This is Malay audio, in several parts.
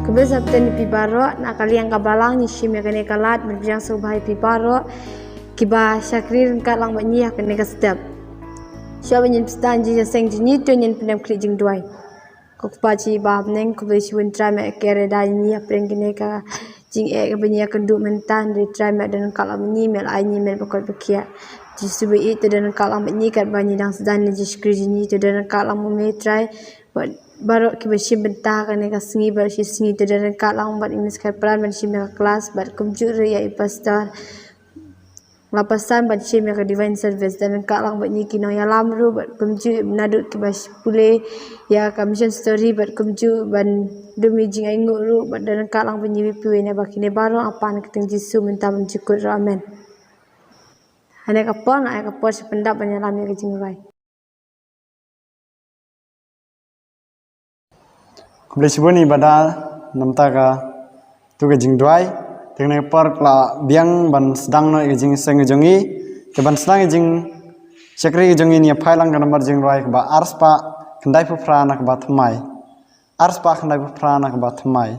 Sabtan pibaro na kaliang kabalang ni shimya kane kalat berjang subhai pibaro kiba syakrir kalang banyi kane kasdap. Siapa nyen stan ji seng ji to nyen pendam kri jing duai. Kok paci bab neng ko besi won trame kere da ni apreng kane ka jing banyi kan du mentan de trame dan kalang banyi mel ai ni mel bakal bekia. Ji subi itu dan kalang banyi kat banyi dang sedan ji skri ji to dan kalang mo me try baru kita bersih bentah kan ya sengi bersih sengi tu dan kalang buat ini sekarang peran bersih mereka kelas buat komputer ya pastor lapasan bersih mereka divine service dan kalang buat ni kino ya lamru buat komputer nadut ke bersih pulih ya commission story buat komputer ban demi jingai nguru buat dan kalang bunyi pipi ini baki ni baru apa nak keteng jisu minta mencukur ramen. Hanya kapal nak kapal sependap banyak ramai kejingai. Kublai sibuni badal namtaga tuga jing duai tengne park la biang ban sedang no jing seng jongi ke ban sedang jing sekri jongi ni phailang ka number jing duai ba arspa kendai pu prana ka ba thmai arspa kendai pu prana ka ba thmai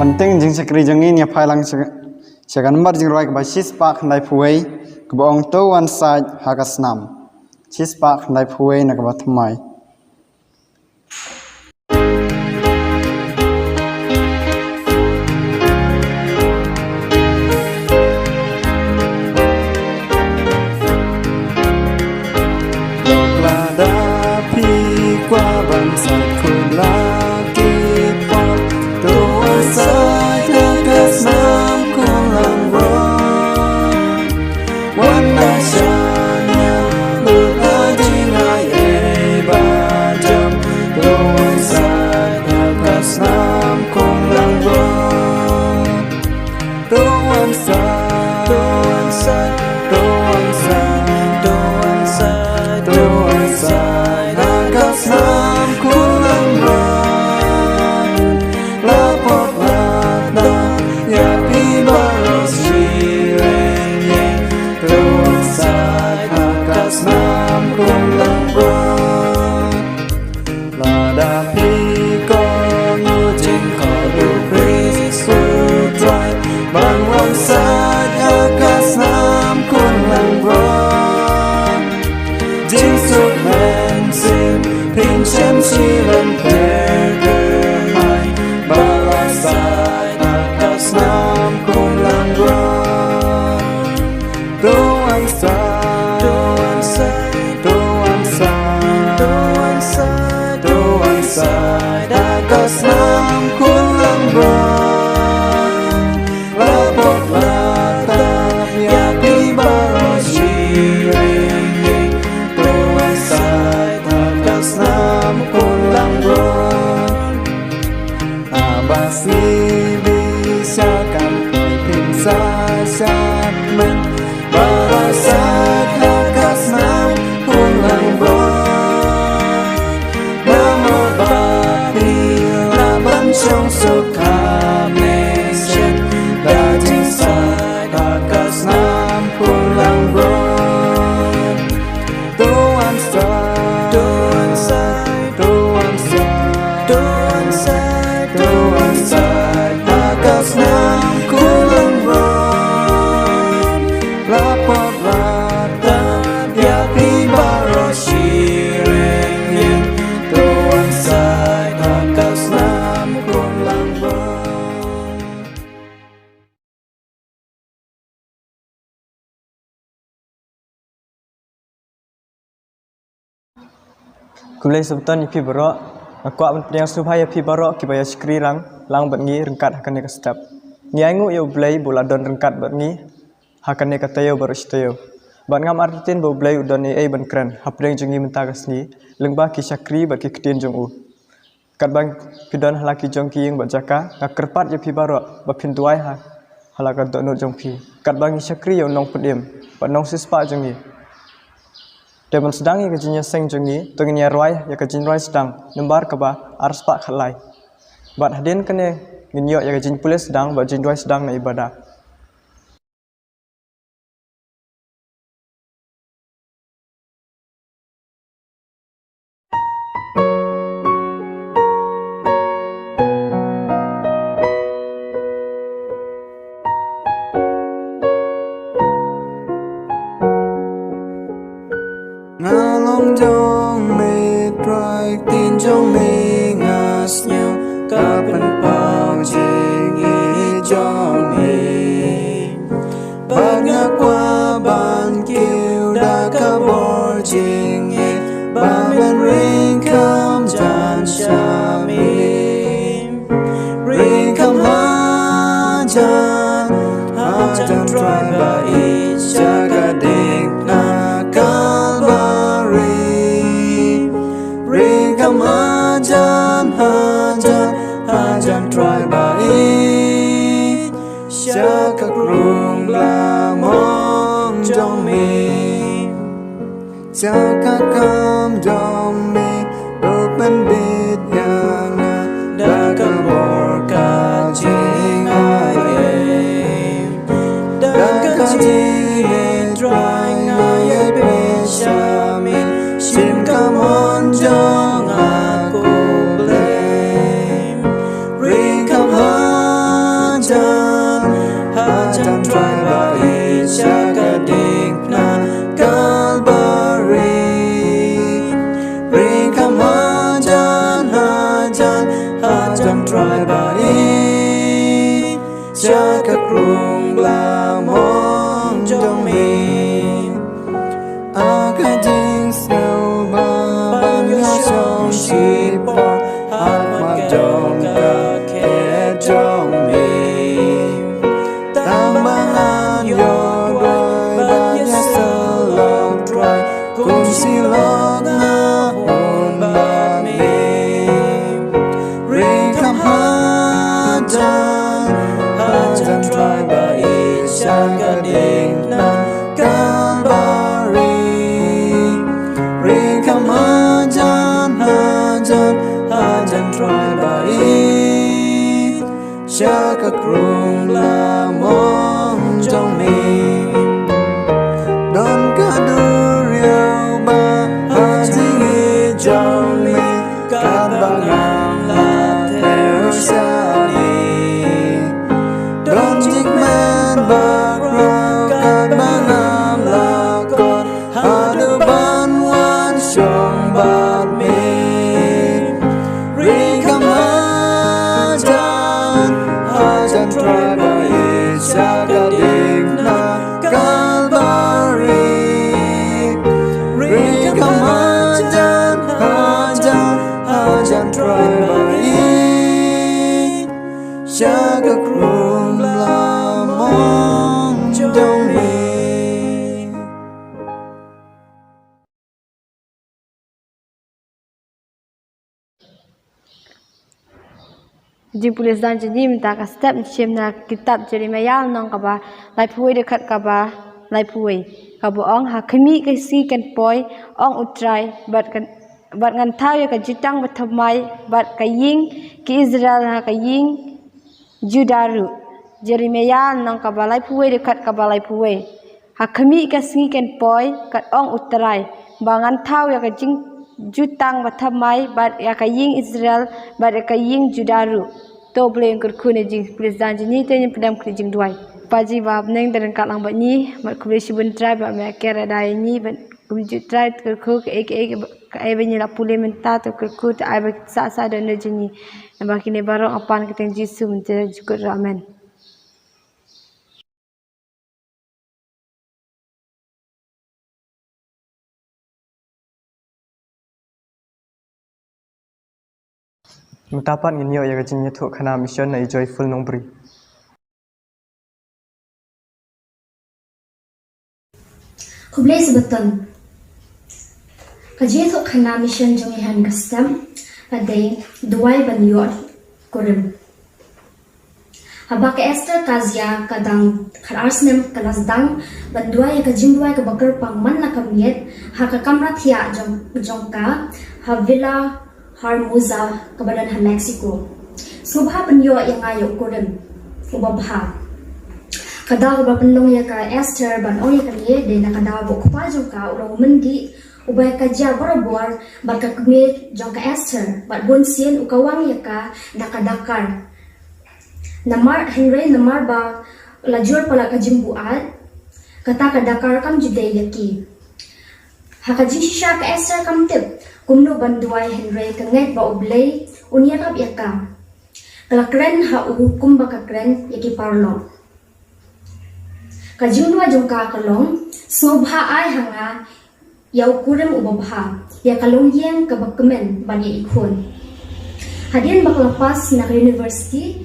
penting jing sekri jongi ni phailang segan number jing roi ka sis pa khandai phuai ka bong to one side hakasnam sis pa khandai phuai na ka bathmai chem si len mai balasai akas nam kulang ron doan sai doan sai akas nam kulang ron lapok latap yakni baroshi doan sai akas nam kulang ron abasi bisa kan tim sasat men barasat akas nam kulang ron nama bati laban trong sukha meshen dajing sai akas nam kulang ron doan sai doan sai akas nam kulang ron lapor latap yakni baroshi ring doan sai akas nam kulang ron Kulai sebutan ipi berok, aku akan yang supaya ipi berok kibaya skri lang bengi rengkat akan neka step. Nyangu yo blay bola don rengkat bengi akan neka tayo baru tayo. Ban ngam artin bo blay udon ni ben keren, hapreng jengi mentagas ni lengbah ki sakri bagi kedien jong u. Kat bang pidon halaki jong ki yang bajaka ngakerpat yo ipi berok bapin tuai halakan donut jong pi. Kat bang sakri yo nong pediem, ban nong sispa jong ni. Depan sedang ya kejinya seng jengi, tengahnya roy ya kejin roy sedang, nembar keba ars pak khalai. Bat hadin kene nginyo ya kejin pulis sedang, bat jin roy sedang na ibadah. Ngalong jong me trai tin jong me ngas nhau kapan pao jengi jong me ban nga qua ban kêu đã ka bor jengi ban ben ring kam jan sha me ring kam ha jan trai ba i jaga ding na hajan try by shaka krung la mong jong me shaka kam jong me open bit yang da ka bor ka jing ai da ka jing try ngai pe sha me sim kam on jong aku hajan try by shaka ding na kalbari ring kam hajan try by shaka krung la mong jong me aka ding snow ba ban yo song shi por hat ma dong ka ke jong me tambangan yo doi banyak selok try kun silok ngahun bami ring kam hajan try by shaka ding na kalbari ring kam hajan try by shaka krung la mong jong me don ka duryao ba haji jong me kat bangang la theo sa ni don jik man ba kat bangang la kon hadu ban wan shong bat me jaga krum lamong dong mi. Jing pulis dan jadi minta ka step sim na kitab Jeremiah nong ka ba lai phui dekat ka ba lai phui ka bo ong ha khmi ka si kan poi ong utrai bat ngan thau ya ka jitang bathamai bat ka ying ki Israel ha ka ying Judaru Jeremiah nong ka ba lai phui dekat ka ba lai phui ha khmi ka si kan poi kat ong utrai ba ngan thau ya ka jing jutang bathamai bat ya ka ying Israel bat ya ka ying Judaru to boleh kurku ne jing pulis dan jini te pedam kri jing duai paji bab neng dan kat lang bat ni mat ku besi bun try ba me kera dai ni ban kum ju try kurku ke ka ai ben la pule menta to kurku ta ai ba sa sa dan ne jini ba kini barong apan keteng jisu mente jukut amen. Mutapat nginyo ya kajing nyethuk khana mission na joyful nombri. Kublai sebeton. Kajing nyethuk khana mission jong ihan custom padai duai banyo kurim. Haba ke Esther kazia kadang kharasnem kalasdang banduai kajing duai ke bakar pangman na kamiet ha ka kamrat ya jong ka ha villa Harmuza kebadan ha Mexico. Subha penyo yang ayo kurim ubabha. Kada ba penlong ya ka Esther ban oni kaliye de na kada bo kwa jongka urang mendi ubay ka ja borobor ba ka kmet jongka Esther bat bonsien ukawang ya ka nakadakar. Namar Henry namar ba lajur pala ka jimbuat kata kadakar kam juday yaki. Hakajing shisha ka Esther kam tip kumno banduai Henry kanget ba oblay unya kap yaka kalakren ha uhukum ba kakren yaki parlo kajingwa jongka kalong snobha ai hanga yau kurem ubabha ya kalong yeng ka bakmen bani ikon hadian baklapas na university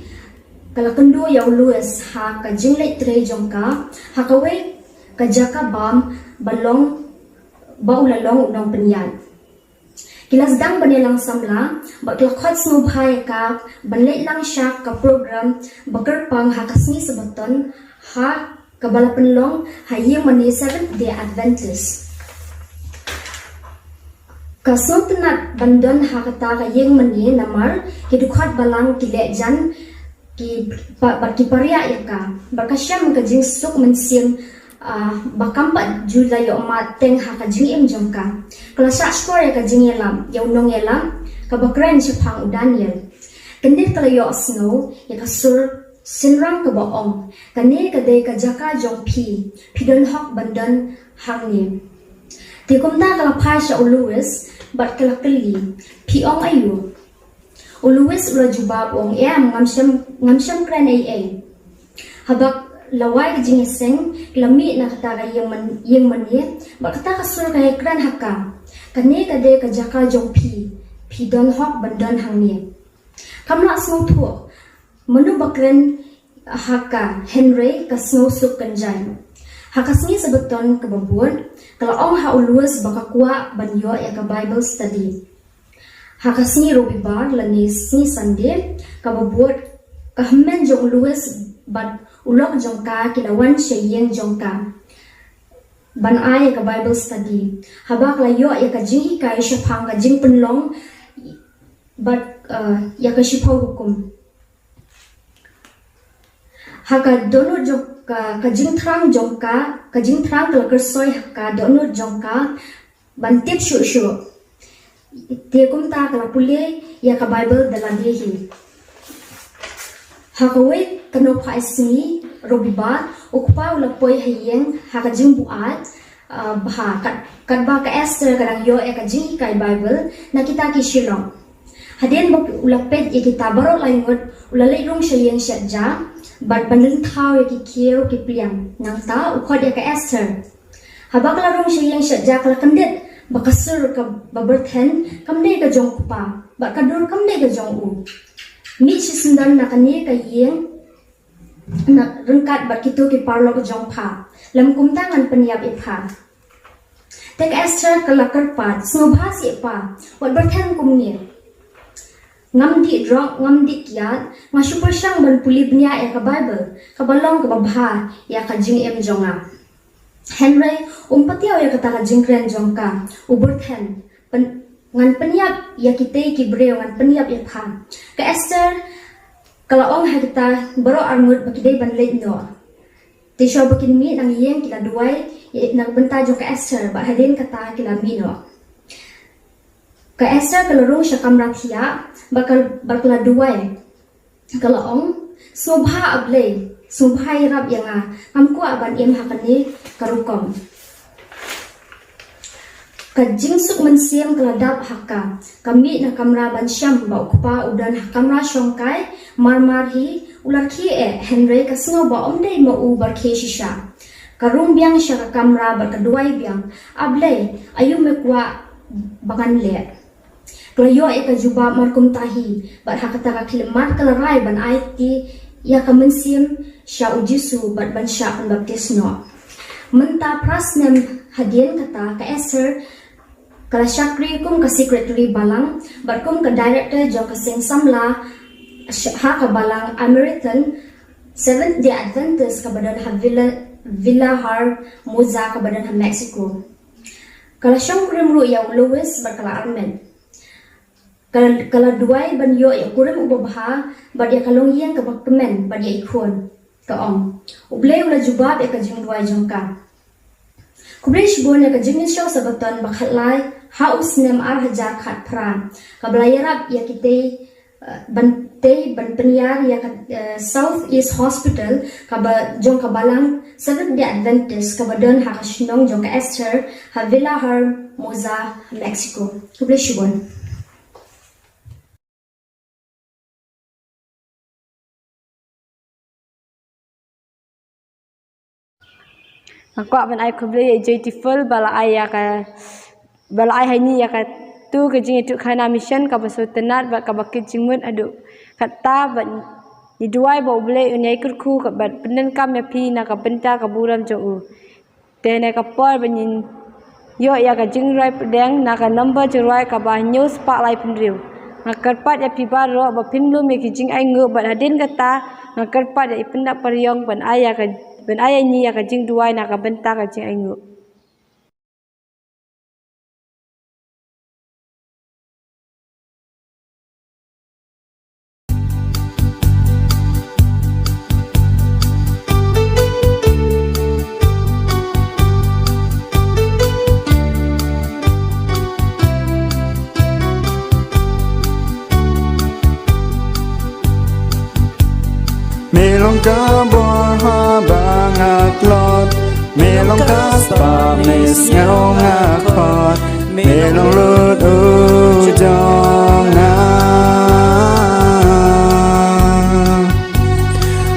kalakendo yau Louis ha kajing late tre jongka hakawai kajaka bam balong baulalong unang penyan Kilasdang banilang samla, baklakot snubhay ka, banlay lang siya ka program, bakar pang hakasni sa baton, ha kabalapanlong, hayang mani Seventh-day Adventist. Kasno tenat bandon hakata kayang mani namar, kidukhat balang kile jan, kiparya ya ka, bakasyam kajing suk mansim, bakampat July yo mateng ha kajing im jongka kala sa score ya kajing yelam yo nong yelam kabakran si pang Daniel kendit kala yo snow ya kasur sinrang ka baong kani kadai kajaka jong pidon hok bandan hangni tikumta kala pa sa Louis bat kala kali piong ayu Louis ula jubab ong ngamsyam kran ay habak lawai ke jing seng lami na kata yang mani ba kata kasur kay kran hakka kane kade ka jaka jong pi don hok bandan hangni kamla snow thu manu bakren hakka Henry ka snow suk kanjai hakasni sebeton ke babur kalau ong ha ulus baka kwa banyo ya ka Bible study hakasni robibar lanis ni Sunday ka babur ka hammen jong Louis bat ulok jongka kilawan syeng jongka ban ay ka Bible study habak layo ya ka jing kai syapang ka jing penlong bat ya ka shipaw hukum haka dono jongka ka jing trang ka kersoy haka dono jongka ban tip shu tekum ta ka pule ya ka Bible daladehi hakawai kano pa isni robiba ukpa ulapoi hayeng hakajing buat bah kat ba ka Esther kadang yo e kajing kai Bible na kita ki Shilong hadien bok ulapet e kita baro laingot ulalai rong shayeng syadja bat bandel thau e ki kieu ki pliang nang ta ukhod e ka Esther habak la rong shayeng syadja kala kandet bakasur ka baberthen kamne ka jong kupa ba kadur kamne ka jong u mi chi sundan na kani ka yeng na rengkat bat kitu ki parlo ke jong pha lam kum tangan peniap ipha tek Esther kalakar pat snobha si pa wat berthan kum ni ngam di drong ngam di kiat nga super syang ban puli bnya ya ka Bible ka balong ka babha ya ka jing em jonga Henry patiaw ya kata ka jing kren jongka uberthan ngan peniap ya kita ki breu ngan peniap ya pha ka Esther kalau ong ha kita baro armut bakidai ban leit no ti sho bakin mi nang yeng kila duai nang benta jo ka Esther ba hadin kata kila mi no ka Esther kalau rong sya kamra thia bakal duai kalau ong sobha able sobha rab yang amku aban em hakani karukom kajing suk mensiam keladap haka kami na kamra ban syam ba ukpa udan kamra shongkai marmarhi ularki Henry kasngo ba omdei mo u barke shisha karung biang sya ka kamra bar keduai biang able ayu mekwa bangan le klayo ka juba markum tahi bar hakata ka klimat kalarai ban aiti ya ka mensiam sya ujisu bat ban sya baptisno menta prasnem hadien kata ka Esther kala syakri kum ka secretary balang bat kum ka director jong ka sing samla ha ka balang American Seventh Day Adventist ka badan ha Villa Har Moza ka badan ha Mexico kala syang kurim ru ya Louis bat kala Armen kala duai ban yo ya kurim ubabha bat ya kalong yang ka bakmen bat ya ikon ka ong ublay ula jubab ya ka jing duai jongka kubrish bon ya ka jing show sabaton bakhatlai haus nem ar hajar khat pran kablayarap ya kite ban peniar ya South East Hospital kaba jong kabalang Seventh Day Adventist kabadon ha kashnong jong ka Esther ha Villa Har Moza Mexico kubrish bon Aku akan ai kublai joyful bala ai ya ka bala ai hani ya ka tu ke jing itu kana mission ka basu tenat ba ka bakit jingmut adu kata ba ni duai ba blai unyai kurku ka bat penen kam ya pi na ka benta ka buram jo u te na ka por ba nin yo ya ka jing rai pedeng na ka number jo rai ka ba news pa lai pendriu ngakarpat ya pi baro ba pinlu me ki jing ai ngu ba hadin kata ngakarpat ya ipenda paryong ban ai ya ka ben ayah ni ya kajing duai nak bentar kajing aingu. Melong ka borha bangat lot Melong ka spa mes ngau ngakot Melong lut ujong nga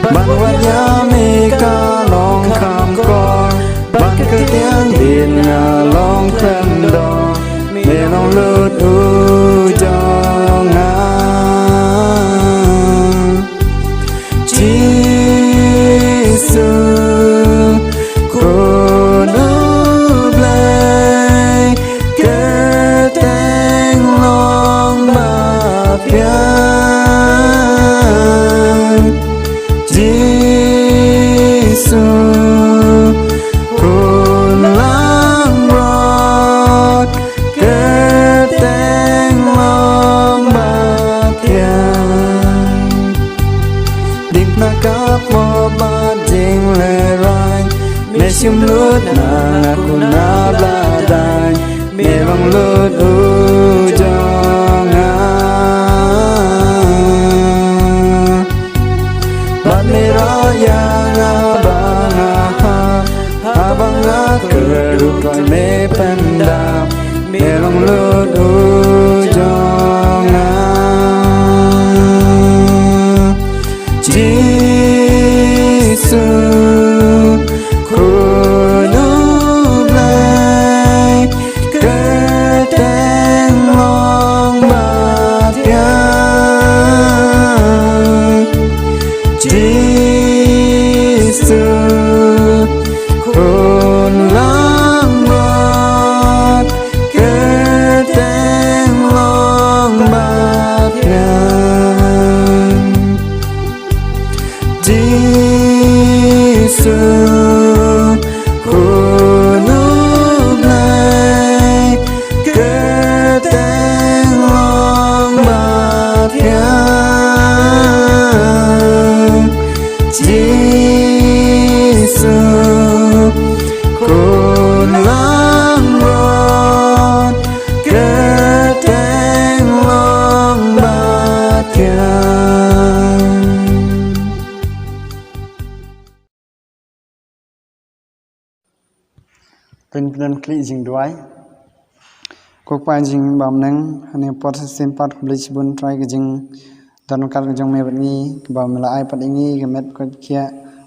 Ban wat yami ka long kam kor Ban ke tiang din nga long klendo Melong lut ujong nga Jisu kono blai keteng long mapian Jisu kolang rot keteng long mapian Dik nakap mo ba ding lerai Mesyum lut na aku na bladai Merong lut ujong Bat meraya ngabang Abang kerupai me pendam Merong lut ujong Jisu kono blai pen kli jing duai kok pa jing bam nang hane pot sim pat blis bun try ke jing dan kal ke jong me ni ba mela ai pat ingi ke met ko kia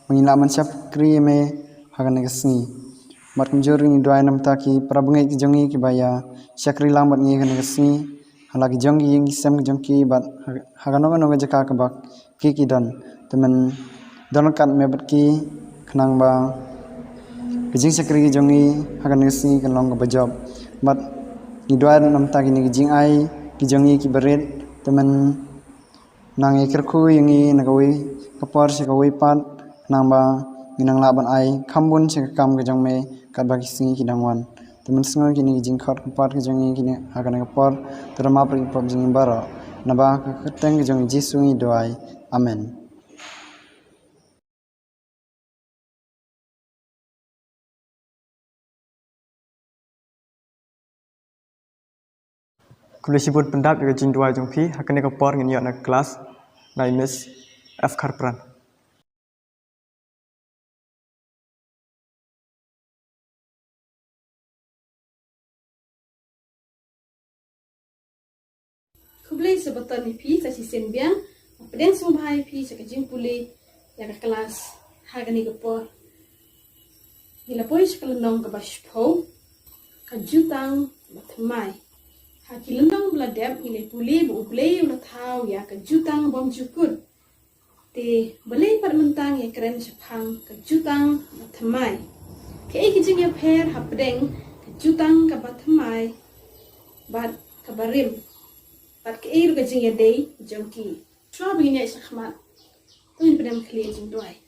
mengila man siap kri me hagan ke sngi mat kumjur ni duai nam ta ki prabngai ki jongi ki baya syakri lang bat ngi ke sngi hala ki jongi ying sem jong ki bat hagan no ke jaka ke bak ki don temen don kan me bat ki khnang ba kijing syakri ki jongi hagan ke sngi ke long ke bajob bat ni duai nam ta ki ni kijing ai ki jongi ki berit temen nang ikir khu yangi nagawi kapar se gawi pat nang ba ginang laban ai khambun se kam ke jong me kat ba kisingi ki dangwan temen sngo kini jing khot pat ke jong kini hagan kapar terma pri pop jing baro naba ka keteng ke jong jisu ni doai amen Kulesibut pendap ke jing duai jong pi hakan ka por ngin na kelas na Miss F Karpran. Kublai sebetul ni pi sa sisen biang pedeng sumbai pi sa kajing puli ya ka kelas hagani ka por nila poi sa kalenong ka bashpo ka jutang matmai ha kilenong bladem ile puli bu ublei ula thau ya ka jutang bom jukut te balei par mentang ya keren sepang ka jutang matmai ke kijing ya per ha pedeng ka jutang ka matmai bat ka barim Pat ke air ke jing day jongki. Shwa begini ay sakmat. Tu ni pedam clear jing doai.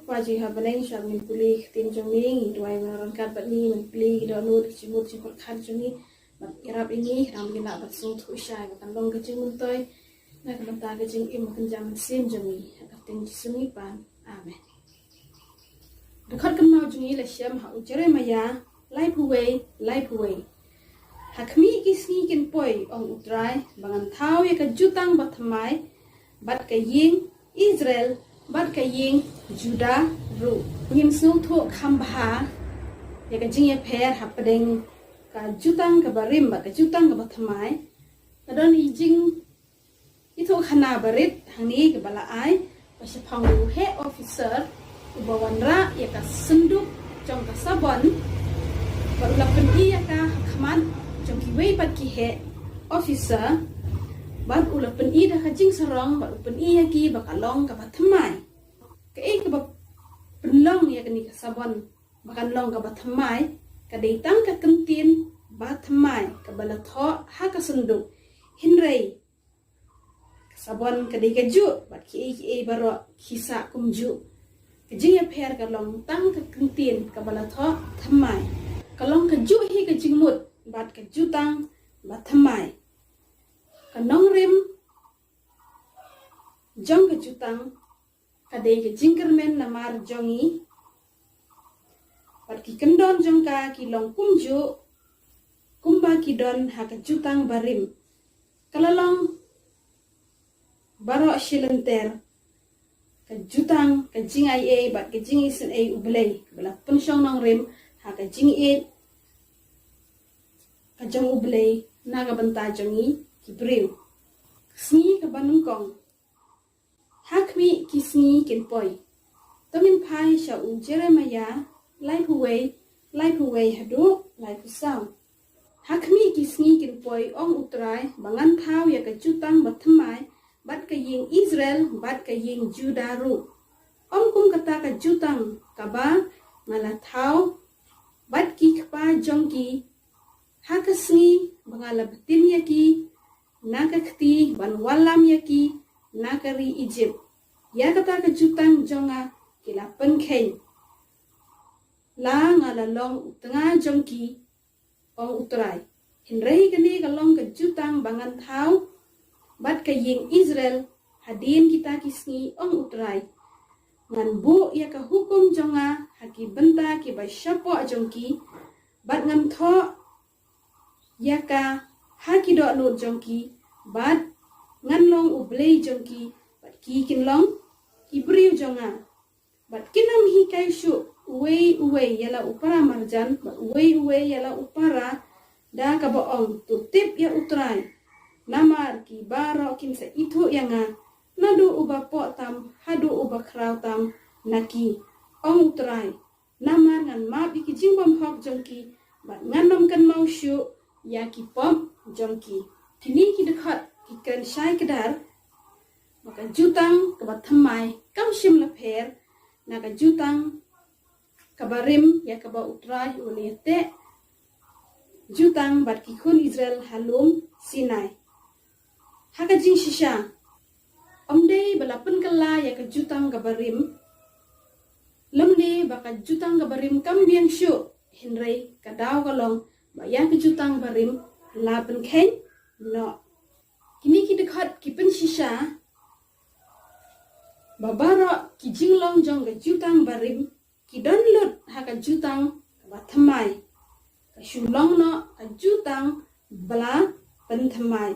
Pa jing ha beneng shwa min puli tin jong ning doai maron kat bat ni min puli do nu jimut jing kol khat jong ni bat irap ini ram ni nak bat sung thu shai bat long ke jing mun toy na kan ta ke jing im kan jam sim jong ni ka tin jisung ni pan amen. Dekat kan mau jing ni la syam ha ujare maya lai puwei Hakmi kisni kin poi ong utrai bangan thau ya ka jutang bathamai bat ka ying Israel bat ka ying Juda ru ngin snu tho khambha ya ka jing ya pher hapadeng ka jutang ka barim bat ka jutang ka bathamai kadon i jing i tho khana barit hangni ka bala ai pasapang he officer ubawanra ya ka senduk jong ka sabon barulapen iya ka khman jong ki wei pat ki he officer bat ulapen i da kajing sarong bat upen i ya ki bakalong ka bathamai ka e ka penlong ya kani ka sabon bakan long ka bathamai ka deitang ka kentin bathamai ka balatho ha ka sunduk hinrei sabon ka dei ka ju bat ki e baro khisa kumju ka jing ya pher ka long tang ka kentin ka balatho thamai ka long ka ju hi ka jingmut bat ka jutang bathamai ka nong rim jong ka jutang ka dei ka jingkermen namar jongi bat ki kendon jong ka ki long kumju kumba ki don ha ka jutang barim kalalong baro shilenter ka jutang ka jing ai e bat ka jing isen e ublei bala pensyong nong rim ha ka jing e Kajang ublay naga banta jangi kibriw. Sni ka banung kong. Hakmi ki sni kin poi. Tomin pai sha u Jeremiah lai puwei hadu lai pusaw. Hakmi ki sni kin poi ong utrai bangan thau ya ka jutang bathamai bat ka ying Israel bat ka ying Juda ru. Ong kum kata ka jutang ka ba ngala thau bat ki kpa jongki Haka sngi bangala betin yaki naga kti ban walam yaki nagari Egypt ya kata ka jutang jonga kila penken la ngala long tengah jongki ong utrai hinrei kani ka long ka jutang bangan thau bat ka ying Israel hadin kita kisngi ong utrai ngan bu ya ka hukum jonga haki benta ki ba syapo jongki bat ngan tho Yaka haki do no jongki bat ngan long ublei jongki bat ki kin long ki briu jonga bat kinam hi kai shu uwe yala upara marjan ba uwe yala upara da ka boong tu tip ya utrai namar ki baro kin sa itu yanga nadu uba po tam hadu uba kraw tam naki ong utrai namar ngan ma bi ki jingbam hok jongki ba nganom kan mau shu ya ki pom jongki kini ki dekhat ki kan shai kedar maka jutang ke bathamai kam shim la pher naga jutang kabarim ya kaba utrai ulete jutang bat ki khun Israel halum Sinai haka jing shisha omde balapan kala ya ka jutang kabarim lemde baka jutang kabarim kam biang shu hinrei kadaw kalong ba ya ka jutang barim la pen khen no kini ki dekhat ki pen shisha babara ki jinglong jong ga jutang barim ki download haka jutang ba thamai ka shulong no ka jutang bala pen thamai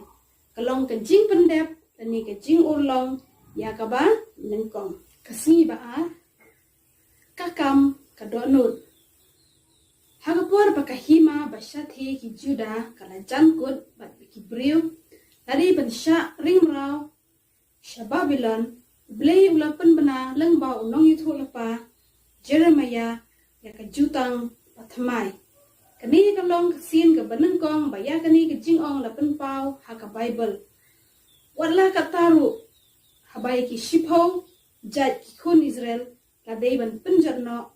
kalong ka jing pendep tani ka jing urlong ya ka ba nengkong kasni ba a kakam ka download haka por ba ka hima ba shathi ki juda kala jankut ba ki briu tadi ban sha ringrau shababilon Blay ulapan bana lengba unong itu lepa Jeremiah ya ke jutang pathamai kani kalong kasin ke benengkong baya kani ke jingong lapan pau haka Bible wala kataru habai ki shipho jat ki khun Israel la dei ban penjarno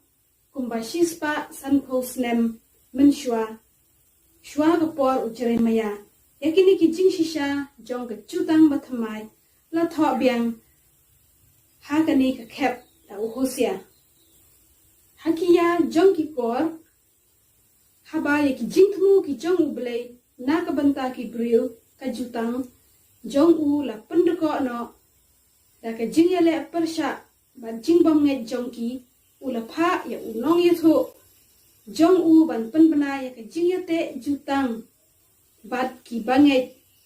kumba shispa sanpo snem menshwa shwa ke por Jeremiah ya kini ki jing shisha jong ke jutang pathamai la tho biang hakani ka khep ta Hosea hakiya jong ki kor haba ye ki jingthmu ki jong ublei na ka banta ki briu ka jutang jong u la pendeko no da ka jingyale persha ba jingbam nge jong ki ula pha ya unong ye tho jong u ban penbana ya ka jingyate jutang bat ki bange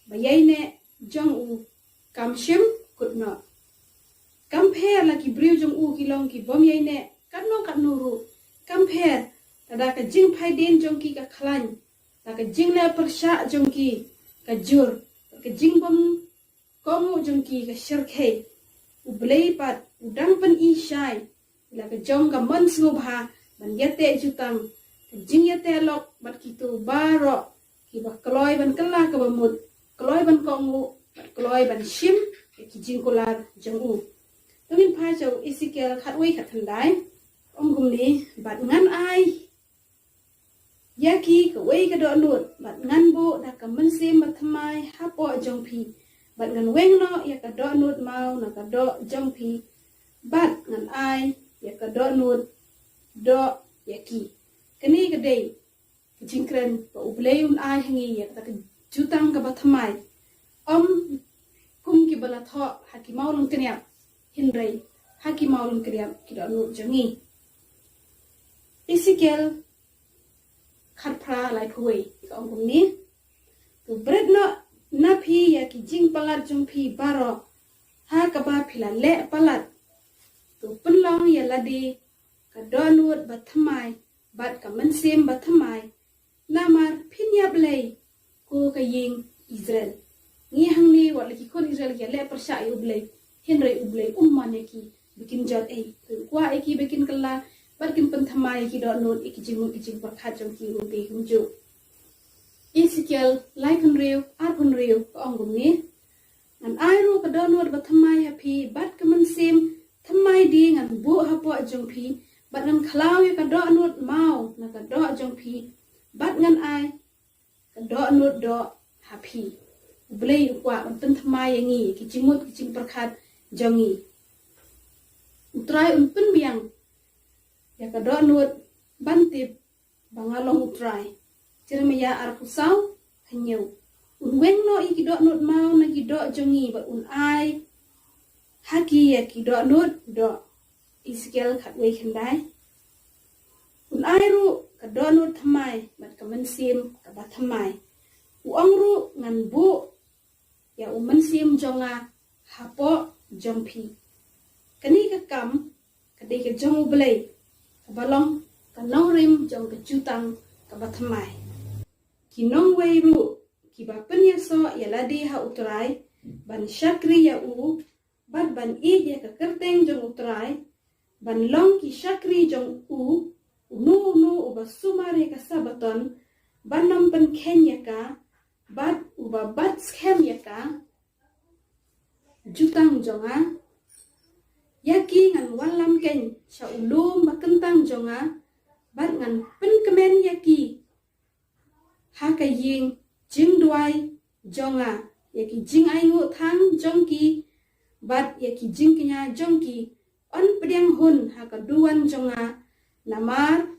bayaine jong u kamshim kutno compare la ki briu jong u ki long ki bom yai ne katno ru compare tada ka jing phai den jong ki ka khlan ta ka jing la persha jong ki ka jur ka jing bom kongu jong ki ka shirkhe u blei pat udang pen i shai la ka jong ka man su bha ban yate jutang ka jing yate lok bat ki tu baro ki ba kloi ban kala ka ba mut kloi ban kongu kloi ban shim ki jing kolar jong u Tungin pa jaw Ezekiel khatway khathandai om gumni bat ngan ai yaki ka way ka do lut bat ngan bo da ka mensim mathamai hapo jongpi bat ngan weng no ya ka do nut mau na ka do jongpi bat ngan ai ya ka do nut do yaki kani ka dei jingkren ba ubleun ai hangi ya ka jutang ka bathamai om kum ki bala tho hakimau long kenya Hinrei haki maulun kriam kida nu jangi Ezekiel khatpra lai thuai ka ongum ni tu bread no na phi ya ki jing palat jung phi baro ha ka ba phila le palat tu penlong ya ladi ka donut bathamai bat ka mensim bathamai namar phinya blei ko ka ying Israel ni hangni wa laki kon Israel ya le persha yu blei Henry ublei umman ki bikin jot kwa ki bikin kala barkin penthamai ki do not ki jing perkhat jong ki ubi kumju Ezekiel like unreal arpunreal ko ongum ni an airu ka do not bathamai happy bat kaman sim thamai di ngan bu hapo jong phi bat ngan khlaw ka do not mau na ka do jong phi bat ngan ai ka do not do happy ublei kwa penthamai ngi ki jingmut ki jing perkhat jongi utrai pen biang ya ka do nut bantip bangalong utrai Jeremiah arkusau hanyau unweng no iki do nut mau na ki do jongi ba un ai haki ya ki do nut do Ezekiel khatwei khandai un ai ru ka do nut thamai bat ka mensim ka ba thamai uang ru ngan bu ya mensim jonga hapo jompi kani ka kam kadai ka jong blei kabalong kanong rim jong kejutang kabatamai. Kinong weiru kiba penyaso yaladi ha utrai ban syakri ya u bad ban i ya kekerteng jong utrai ban long ki syakri jong u unu uba sumare ka sabaton ban nom pen kenya ka bad uba bad scam ya ka jutang jonga yaki ngan walam ken sya ulum bakentang jonga bad ngan pen kemen yaki haka ying jing duai jonga yaki jing aingu thang jongki bad yaki jing kenya jongki on pediang hun haka duan jonga namar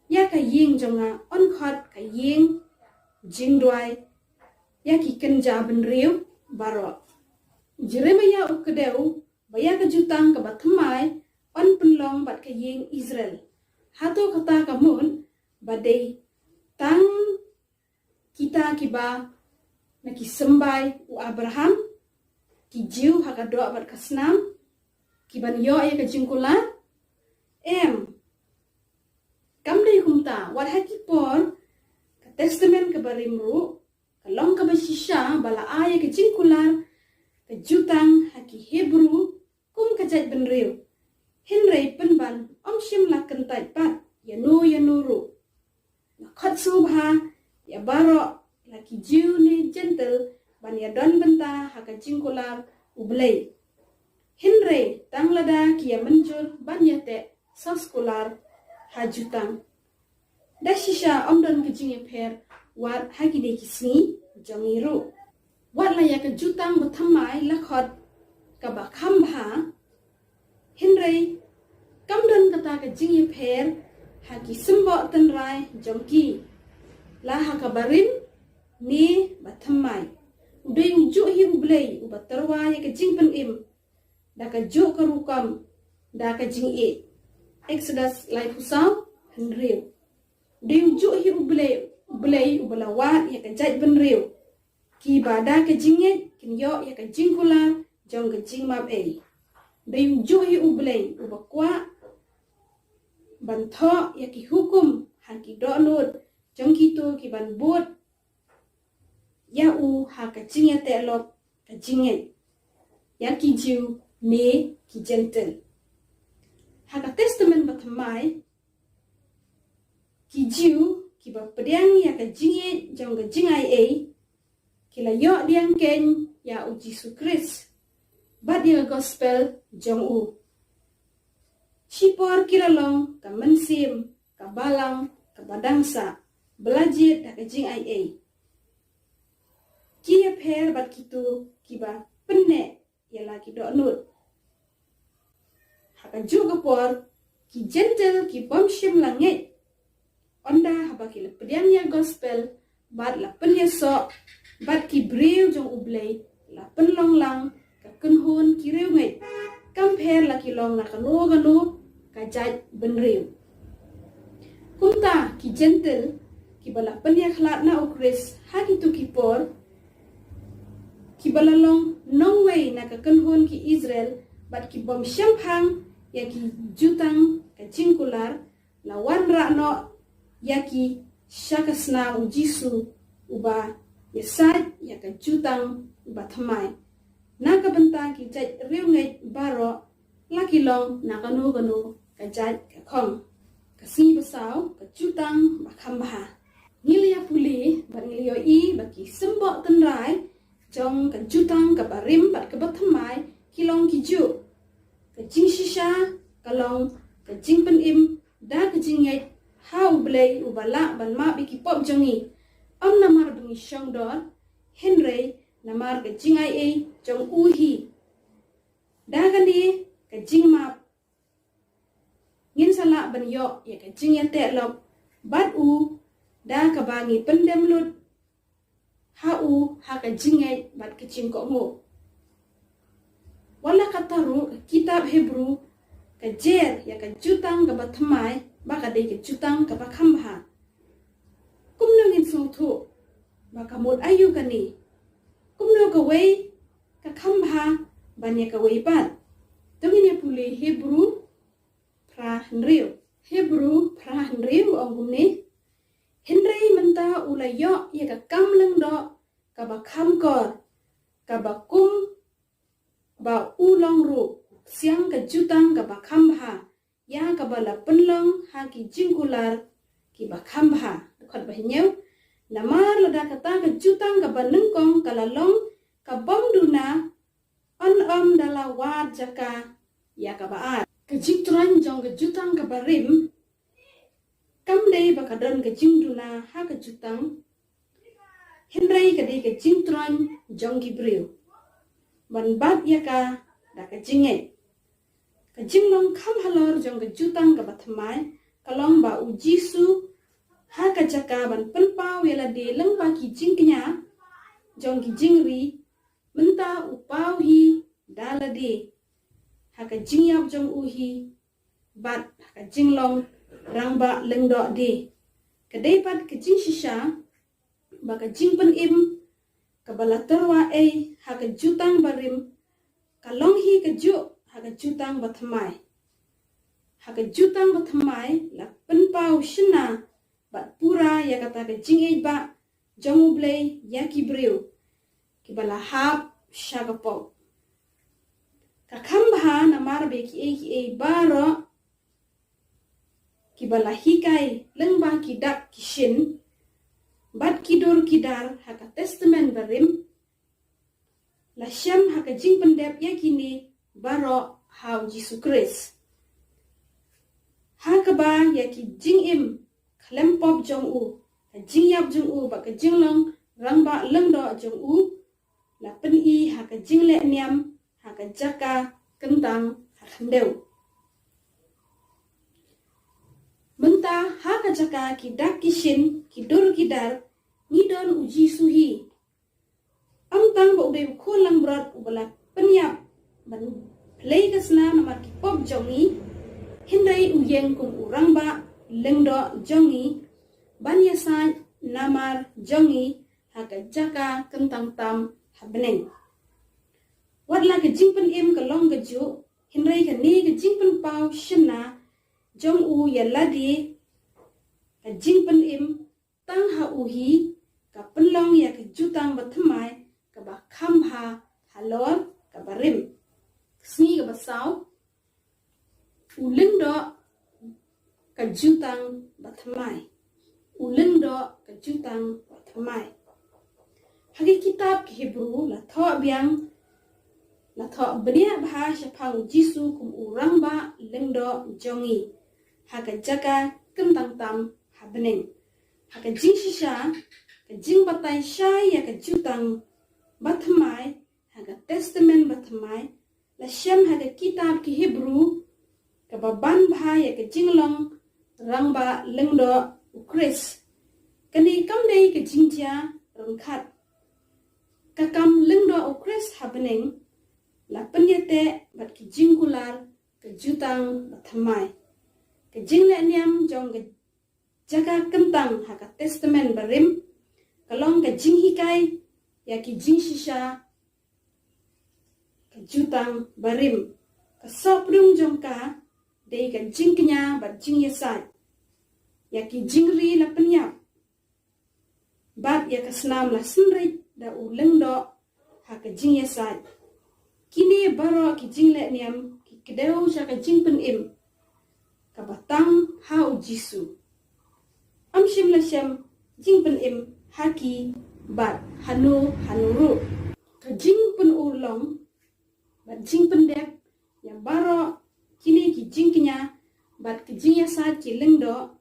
yaka ying jonga on khot ka ying jing duai yaki kenja benriu baro Jeremia ukedeu baya kejutang ke bathamai on penlong bat ke ying Israel hatu kata kamun badai tang kita kiba naki sembai u Abraham ki jiu haka doa bat kasnam kiban yo ya kejingkula kam dei kumta wat haki por ka testament ke barimru kalong ka basisha bala aya kejingkular kejutang haki Hebrew kum kajat benriu henrei penban om shim la kentai pat yanu na khot subha ya baro laki jiu ni gentle ban ya don benta haka jingkular ublei henrei tanglada kia menjur ban ya te soskular hajutang dashisha om don kejing per wat haki de kisni jongiru wat la ya kejutang bathamai lakhot kaba khambha henrei kamdon kata kejing per haki sembo tenrai jongki la haka barim ni bathamai udai uju hi ublei ubatarwa ya kejing penim da ka ju karukam da ka jing e Exodus lai pusau henreu udai uju hi ublei ubalawat ya kejait benreu ki bada ke jinge kin yo ya ka jingkula jong ke jing map e dei ju hi ublei ubakwa bantho ya ki hukum han ki do nut jong ki to ki ban bot ya u ha ka jinge te lok ka jinge ya ki ju ne ki gentle ha ka testament bathamai ki ju ki ba pediang ya ka jinge jong ke jingai e kila yo diang ken ya u Jesu Christ bad dia gospel jong u Shipor kila long ka mensim ka balang ka badangsa belajit da ka jing ai ai kia per bat kitu kiba penne ya la ki do nut haka juga por ki gentle ki bomshim langet onda haba kila pediang ya gospel bad la penya so bat ki breu jong ublei la penlong lang ka kenhun ki reu ngai compare la ki long na kanu ka jaj benreu kumta ki gentle ki bala penya khlat na ukris ha ki tu ki por ki bala long nong wei na ka kenhun ki Israel bat ki bom shamphang ya ki jutang ka jingkular la wan ra no ya ki shakasna u Jisu uba yesaj ya ka jutang bathamai na ka bentang ki jaj riu ngai baro laki long na kanu ka jaj ka khong ka si basau ka jutang bakhambha nilia puli ban nilio i baki sembo tenrai jong ka jutang ka barim bat ka bathamai kilong ki ju ka jing shisha ka long ka jing penim da ka jing ngai hau blei ubala ban ma bi ki pop jongi am namar bungi shong dot henrei namar ka jingai e jong uhi dagani ka jingmap ngin sala ban yo ya ka jingya te lok bat u da ka bangi pendem lut ha u ha ka jingai bat ka jingko mo wala kataru kitab Hebrew ka jer ya ka jutang ka bathamai baka de ka jutang ka bakhambha kumno ngin suthu baka mod ayu kani kumno ka wei ka khambha banya ka wei pat tongin ya puli Hebrew pra nrio Hebrew pra Henry ongum ni Henry menta ulayo ya ka kam leng do ka ba kham kor ka ba kum ba ulong ru siang ka jutang ka ba kham ha ya ka ba la penlong ha ki jingkular ki ba kham ha khot ba nyeu namar la da kata ka jutang ka ba nengkong ka la long ka bom duna on dala wad jaka ya ka ba at ka jitran jong ka jutang ka ba rim kam dei ba kadon ka jingduna ha ka jutang Henry ka dei ka jingtran jong gibriu ban bat ya ka da ka jinge ka jinglong kham halor jong ka jutang ka batmai kalong ba u jisu ha ka jaka ban penpau yala de leng ba ki jingknya jong ki jingri menta u pau hi dala de ha ka jingyap jong u hi bat ha ka jinglong rangba lengdo de kadai pat ke jing shisha baka jing pen im kabala terwa ha ke jutang barim kalong hi ke ju ha ke jutang batmai ha ke jutang batmai la pen pau shina bat pura ya kata ke jing ba jong blei ya ki breu kibala hap shagapo kakamba na marbe ki baro kibala hikai lengba kidak kishin bat kidur kidar haka testament barim la syam haka jing pendep yakini baro hau Jisu Kris haka ba yaki jing im klempop jong u ka jing yap jong u ba ka jing long rangba lengdo jong u la pen i haka jing le niam haka jaka kentang hakandeu Menta haka jaka kidak kishin kidur kidar ngidon uji suhi. Amtang ba uday ukul lang berat ubala penyap ban play kasna namar kipop jongi hindai uyeng kung urang ba lengdo jongi ban yasa namar jongi haka jaka kentang tam habneng. Wadla ke jingpen im ke long ke ju hindai ke ni ke jingpen pau shena jong u yaladi ka jingpen im tang ha uhi ka penlong ya ke jutang batmai ka ba kham ha halor ka barim sni ka basau uleng do ka jutang batmai uleng do ka jutang batmai hagi kitab ke Hebrew la tho biang la tho benia bahasa phang Jisu kum urang ba lengdo jongi haka jaka kentang tam habneng haka jing shisha ka jing batai shai ya ka jutang batmai haka testament batmai la shem haka kitab ki Hebrew ka baban bha ya ka jinglong rangba lengdo ukris kani kam dei ka jingja rangkhat ka kam lengdo ukris habneng la penyete bat ki jingkular ka jutang batmai ke jing le niam jong ke jaga kentang haka testament barim kalong ke jing hikai ya ki jing shisha ke jutang barim ke soprung jong ka dei ke jing kenya bat jing yesai ya ki jing ri la penyap bat ya ke snam la senrit da uleng do haka jing yesai kini baro ki jing le niam ki kedeu jaka jing pen im kabatang hau Jisu. Amshim la shem jing pen im haki bat hanuru. Ka jing pen ulong bat jing pen dep yang baro kini ki jing kenya bat ki jing yasa ki lengdo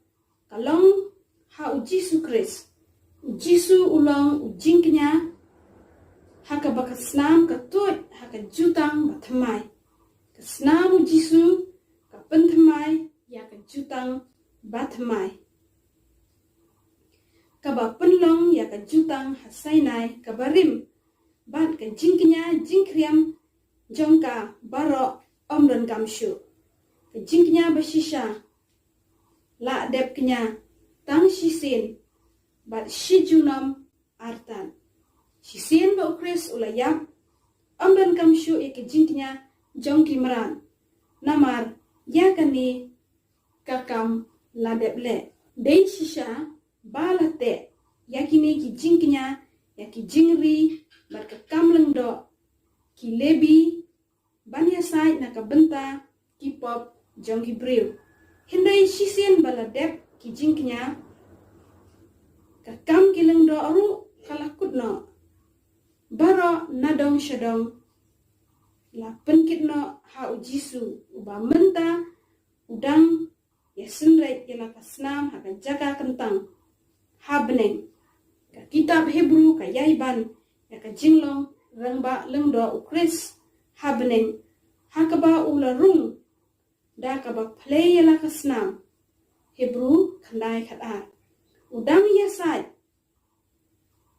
kalong hau Jisu Kris. Jisu ulong ujing kenya haka baka snam ka tut haka jutang batmai. Ka snam Jisu ka pentmai ya ka jutang batmai ka ba penlong ya ka jutang hasainai ka barim bat ka jingknya jingkriam jongka baro omran kamshu ka jingknya bashisha la dep knya tang shisin bat shijunom artan shisin ba ukris ulayam omran kamshu ya ka jingknya jongki meran namar ya kani kakam ladep le dei shisha balate yakini ki jingknya yaki jingri bat kakam lengdo ki lebi banya sai na kabenta ki pop jong Hebrew hindai shisien baladep ki jingknya kakam ki lengdo aru kalakut no baro nadong shadong la penkit no ha ujisu uba menta udang ya senret ya la kasnam ha jaga kentang ha beneng ka kitab Hebrew ka yaiban ya ka jinglong rangba lengdo ukris ha beneng ha ka ba ula rung da ka ba play ya la kasnam Hebrew khandai khata udang ya sai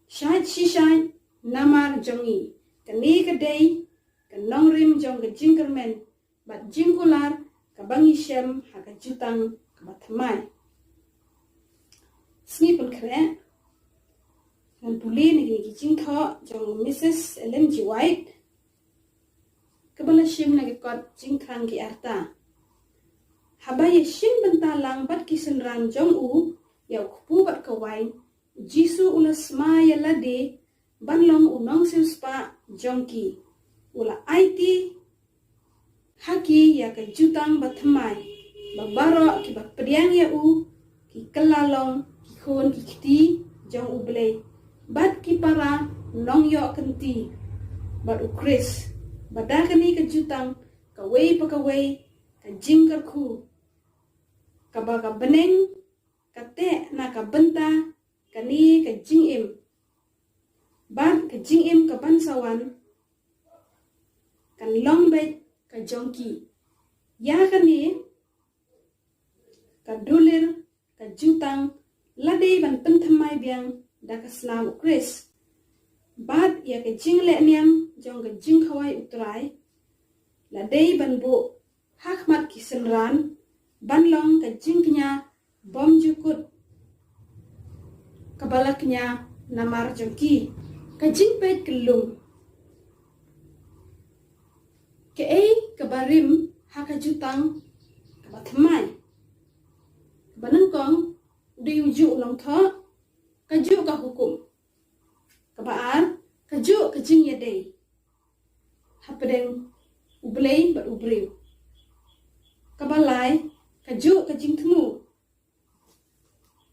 shai shishai namar jongi kani kadai kanong rim jong ke jingkermen bat jingkular kabangi shem haka jutang kabatmai sni pun kre nan puli ni ki jingtho jong Mrs. Ellen G. White kabala shem na kot jingkrang ki arta habaye shin bentalang bat kisenrang jong u ya kupu bat kawai jisu ulas maya lade banlong unong spa jongki ula IT haki ya ke jutang batmai babaro ki bapdiang ya u ki kelalong ki khon ki kiti jong uble bat ki para long yo kenti bat ukris badakani ke jutang ka wei pakawei ka jingkar khu ka baga beneng ka te na ka benta kani ka jingim ban ka jingim ka bansawan kan long bet ka jongki ya kani ka dulir ka jutang ladei ban penthamai biang da ka slam ukris bat ya ka jingle niam jong ka jing khawai utrai ladei ban bu hakmat kisenran ban long ka jingknya bom jukut kabalaknya namar jongki ka jing pet kelum ke kabarim haka jutang kabatmai banengkong diuju long tho kaju ka hukum kabaar kaju kajing yade hapedeng ublei bat ubriu kabalai kaju kajing temu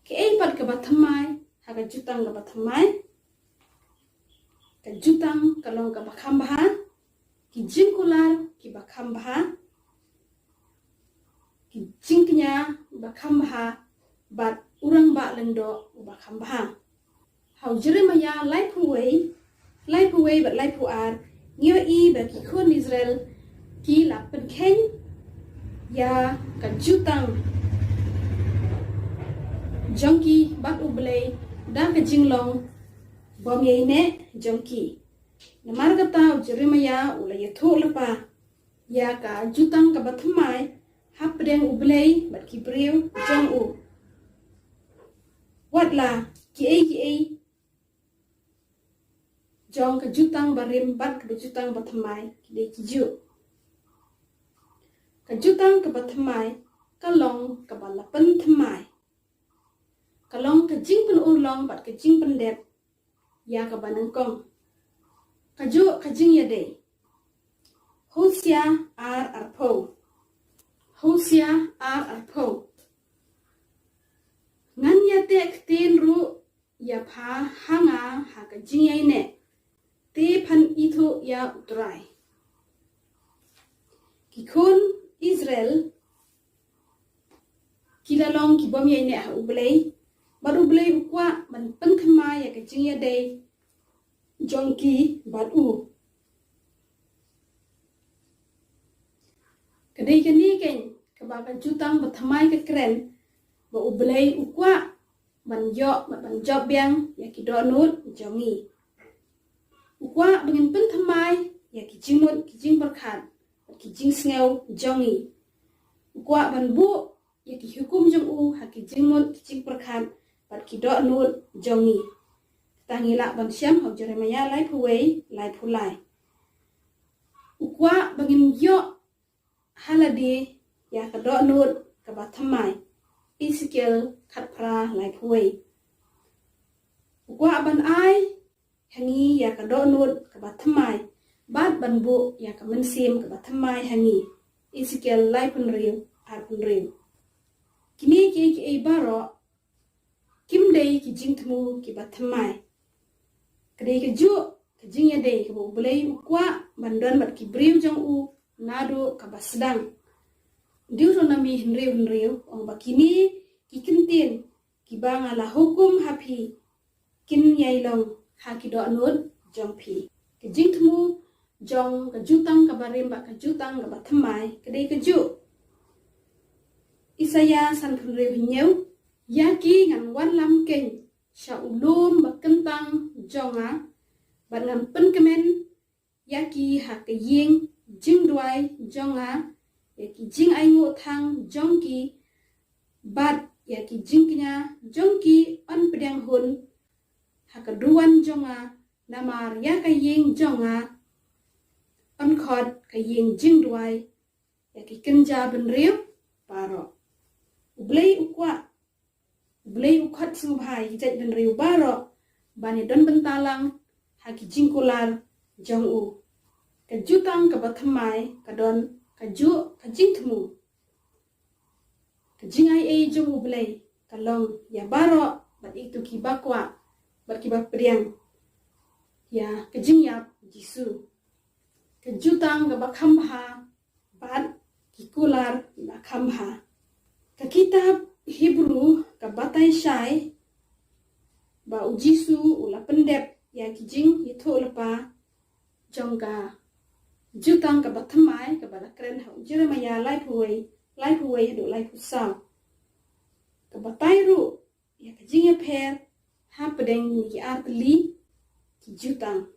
ke pat kabatmai haka jutang kabatmai kajutang kalong kabakambha ki jingkular ki bakambha ki jingknya bakambha bat urang ba lendo bakambha hau Jeremaya lai puwei bat lai puar ngio i ba ki khon Israel ki la pen khen ya ka jutang jongki bat ublei dan ka jinglong bom ye ne jongki namar kata Jeremaya ula yatho lepa ya ka jutang ka batmai hapdeng ublei bat kibriu jong u watla ki jong ka jutang barim bat ka jutang batmai ki kiju ka jutang ka batmai kalong ka balapan tmai kalong ka jingpen ulong bat ka jingpen dep ya ka banengkong kaju kajing yade Hosea arpo ngan yate kten ru ya pha hanga ha kajing yaine te phan itho ya utrai kikon Israel kilalong ki bom yaine ha ublei baru ublei ukwa man penkhma ya kajing yade jongki batu kadai kani ken kabaka jutang bathamai ke kren ba ublei ukwa ban job biang ya ki donut jongi ukwa bengin penthamai ya ki jingmut ki jing berkhat ki jing sngew jongi ukwa ban bu ya ki hukum jong u ha ki jingmut ki jing berkhat bat ki donut jongi tangila ban syam hok Jeremaya lai puwei lai pulai ukwa bangin yo halade ya ka do nut kabatamai Ezekiel katpra lai puai ukwa ban ai hangi ya kadonut kabatamai bat banbu ya kamensim kabatamai hangi Ezekiel lai punriu ar punriu kini ki baro kim dei ki jingtmu ki batamai kadai ke ju ke jingya dei ke bolei ukwa bandon bat ki briu jang u nado kabasdang Deuteronomy henriu ong bakini ki kintin ki banga la hukum hapi kin yailong hakido anut jongpi ke jingtmu jong ke jutang kabarim ba ke jutang ka batamai kadai ke ju Isaya san henriu hinyau yaki ngan wan lam keng sha ulum bakentang jonga bangan penkemen yaki hak ying jingdwai jonga yaki jing aingu thang jongki bat yaki jingknya jongki on pedang hun hakaduan jonga namar yaka ying jonga on khot ka ying jingdwai yaki kenja benriu paro ublei ukwa Blay ukhat sumbai jat dan riu baro bani don bentalang haki jingkular jong u kajutang kabathamai kadon kaju kajingtmu kajingai e jong u blay kalong ya baro bat itu ki bakwa bat ki bapriang ya kajingyap jisu kajutang kabakhamha bat kikular bakhamha ka kitab Hebrew kabatai syai ba ujisu ula pendep ya kijing yitho lepa jongka jutang kabatamai kabada kren ha Jeremiah lai puwei do lai pusau kabatai ru ya kijing ya per ha pedeng ni ki artli ki jutang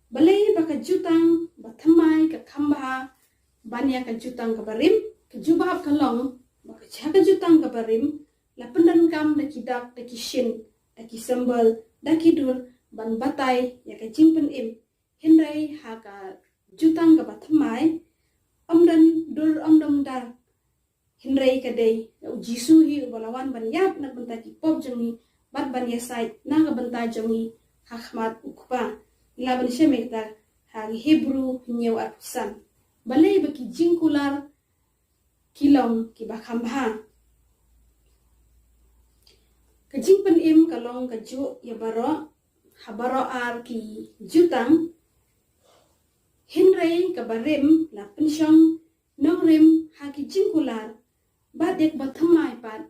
balai baka jutang batamai ka khamba banya ka jutang kabarim kejubab kalong maka jaga jutang kabarim la pendan kam da kidak da kishin da kisambal da kidur ban batai ya ka jingpen im hindai ha ka jutang ka batamai omdan dur omdom dar hindai ka dei jisu hi balawan ban yap na bentai ki pop jangi bat ban ya sait na ka bentai jangi hakmat ukpa ila ban shemekta ha Hebrew nyew arpusan balai baki jingkular kilong ki bakhambha kajing pen im kalong kaju ya baro habaro ar ki jutang hinrei kabarim la pensyong nongrim haki jingkular badek bathamai pat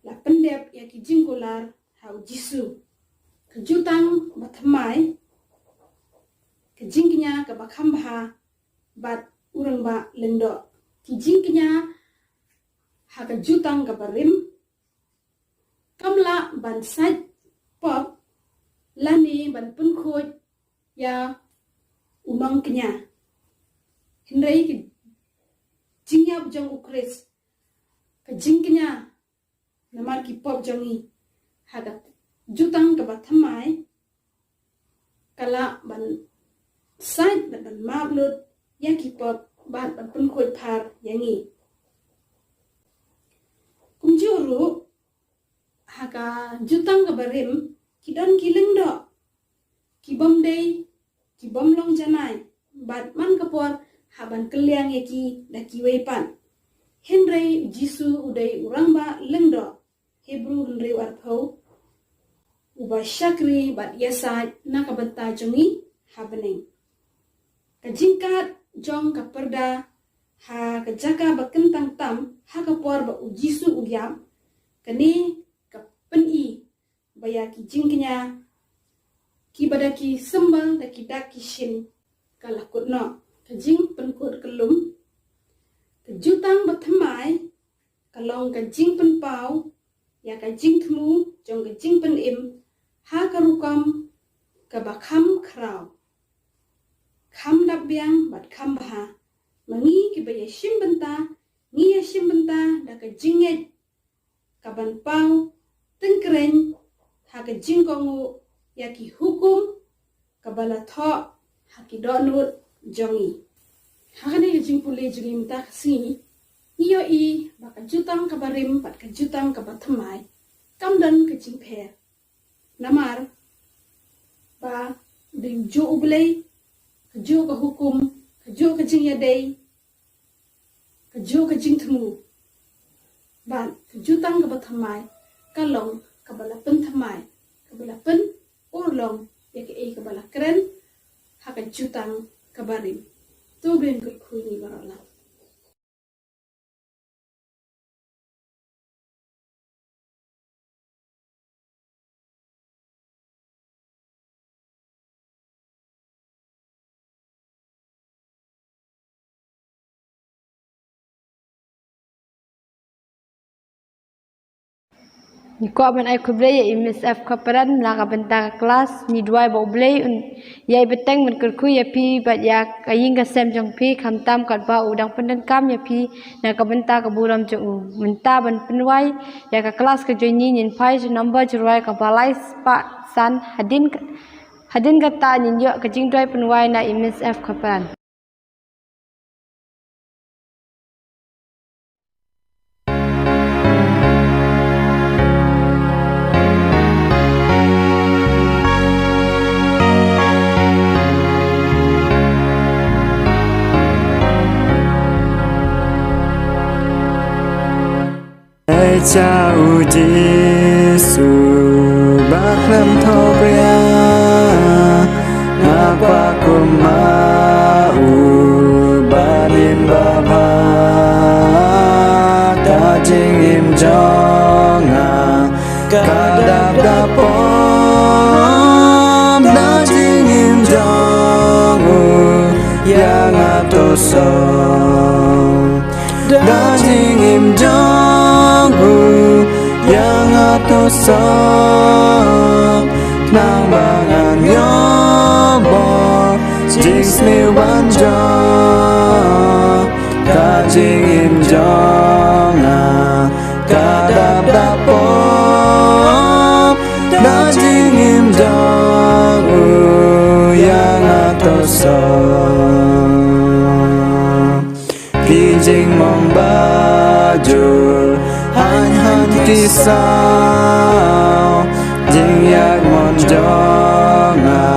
la pendep ya ki jingkular hau jisu kajutang bathamai kajingnya ka bakhambha bat urang ba lendo kijingnya haka jutang kabarim kamla ban sait pop lani ban pun khoj ya umang kenya hindai ki jingya bujang ukres ka jingknya namar ki pop jangi haka jutang kabathamai kala ban sait ban mablut ya ki pop bat ban pun khoj par yangi kumjuru haka jutang kabarim kidon kiling do kibom dei kibom long janai bat man kapor haban keliang yaki daki weipan henrei jisu udai urangba lengdo Hebrew henrei warpau uba syakri bat yasai nakabenta jongi habening kajingkat jong kaperda ha kajaka bakentang tam ha kapor ba ujisu ugyam kani kapeni baya ki jingknya ki badaki sembal da ki daki shin kalakutno kajing penkut kelum kejutang bathamai kalong kajing penpau ya kajing temu jong kajing penim ha karukam kabakham krau kham dabyang bat kham baha mangi ki baya shim benta ngi ya shim benta da ka jinget kaban pau tengkren ha ka jingkongu ya ki hukum kabala tho ha ki donut jongi ha ne jing pule jing mta si Iyo i baka jutang kabarim bat ka jutang kabatamai kamdan ka jingpe namar ba ding jo ublay ka jo ka hukum ka jo ka jing yaday ka jo ka jing temu ban ka jutang kabatamai kalong kabalapan tamai kabalapan urlong ya ke e kabala keren haka jutang kabarim tu ben kut kuni barala Ni ko ban ai kublay ya MSF kaparan la ka benta ka kelas ni duai ba ublay ya beteng men kerku ya pi bat ya kayin ka sem jong pi khamtam kat ba udang pendan kam ya pi na ka benta ka buram jong menta ban penwai ya ka kelas ka joini nin pai number jruai ka balai pa san hadin ka ta nin yo ka jing duai penwai na MSF kaparan Cha Giêsu bác lâm thâu bia na qua kuma u ba lim ba ba ta jing im jong a ka đạp đạp bom ta jing im jong u ya nga to so ta jing im jong yang atau sop nang bangan yobor jing smil banjo ka jing im jonga ka dap dapop da jing im jong yang atau sop pi jing mong bajur han kisau jing yak mon jonga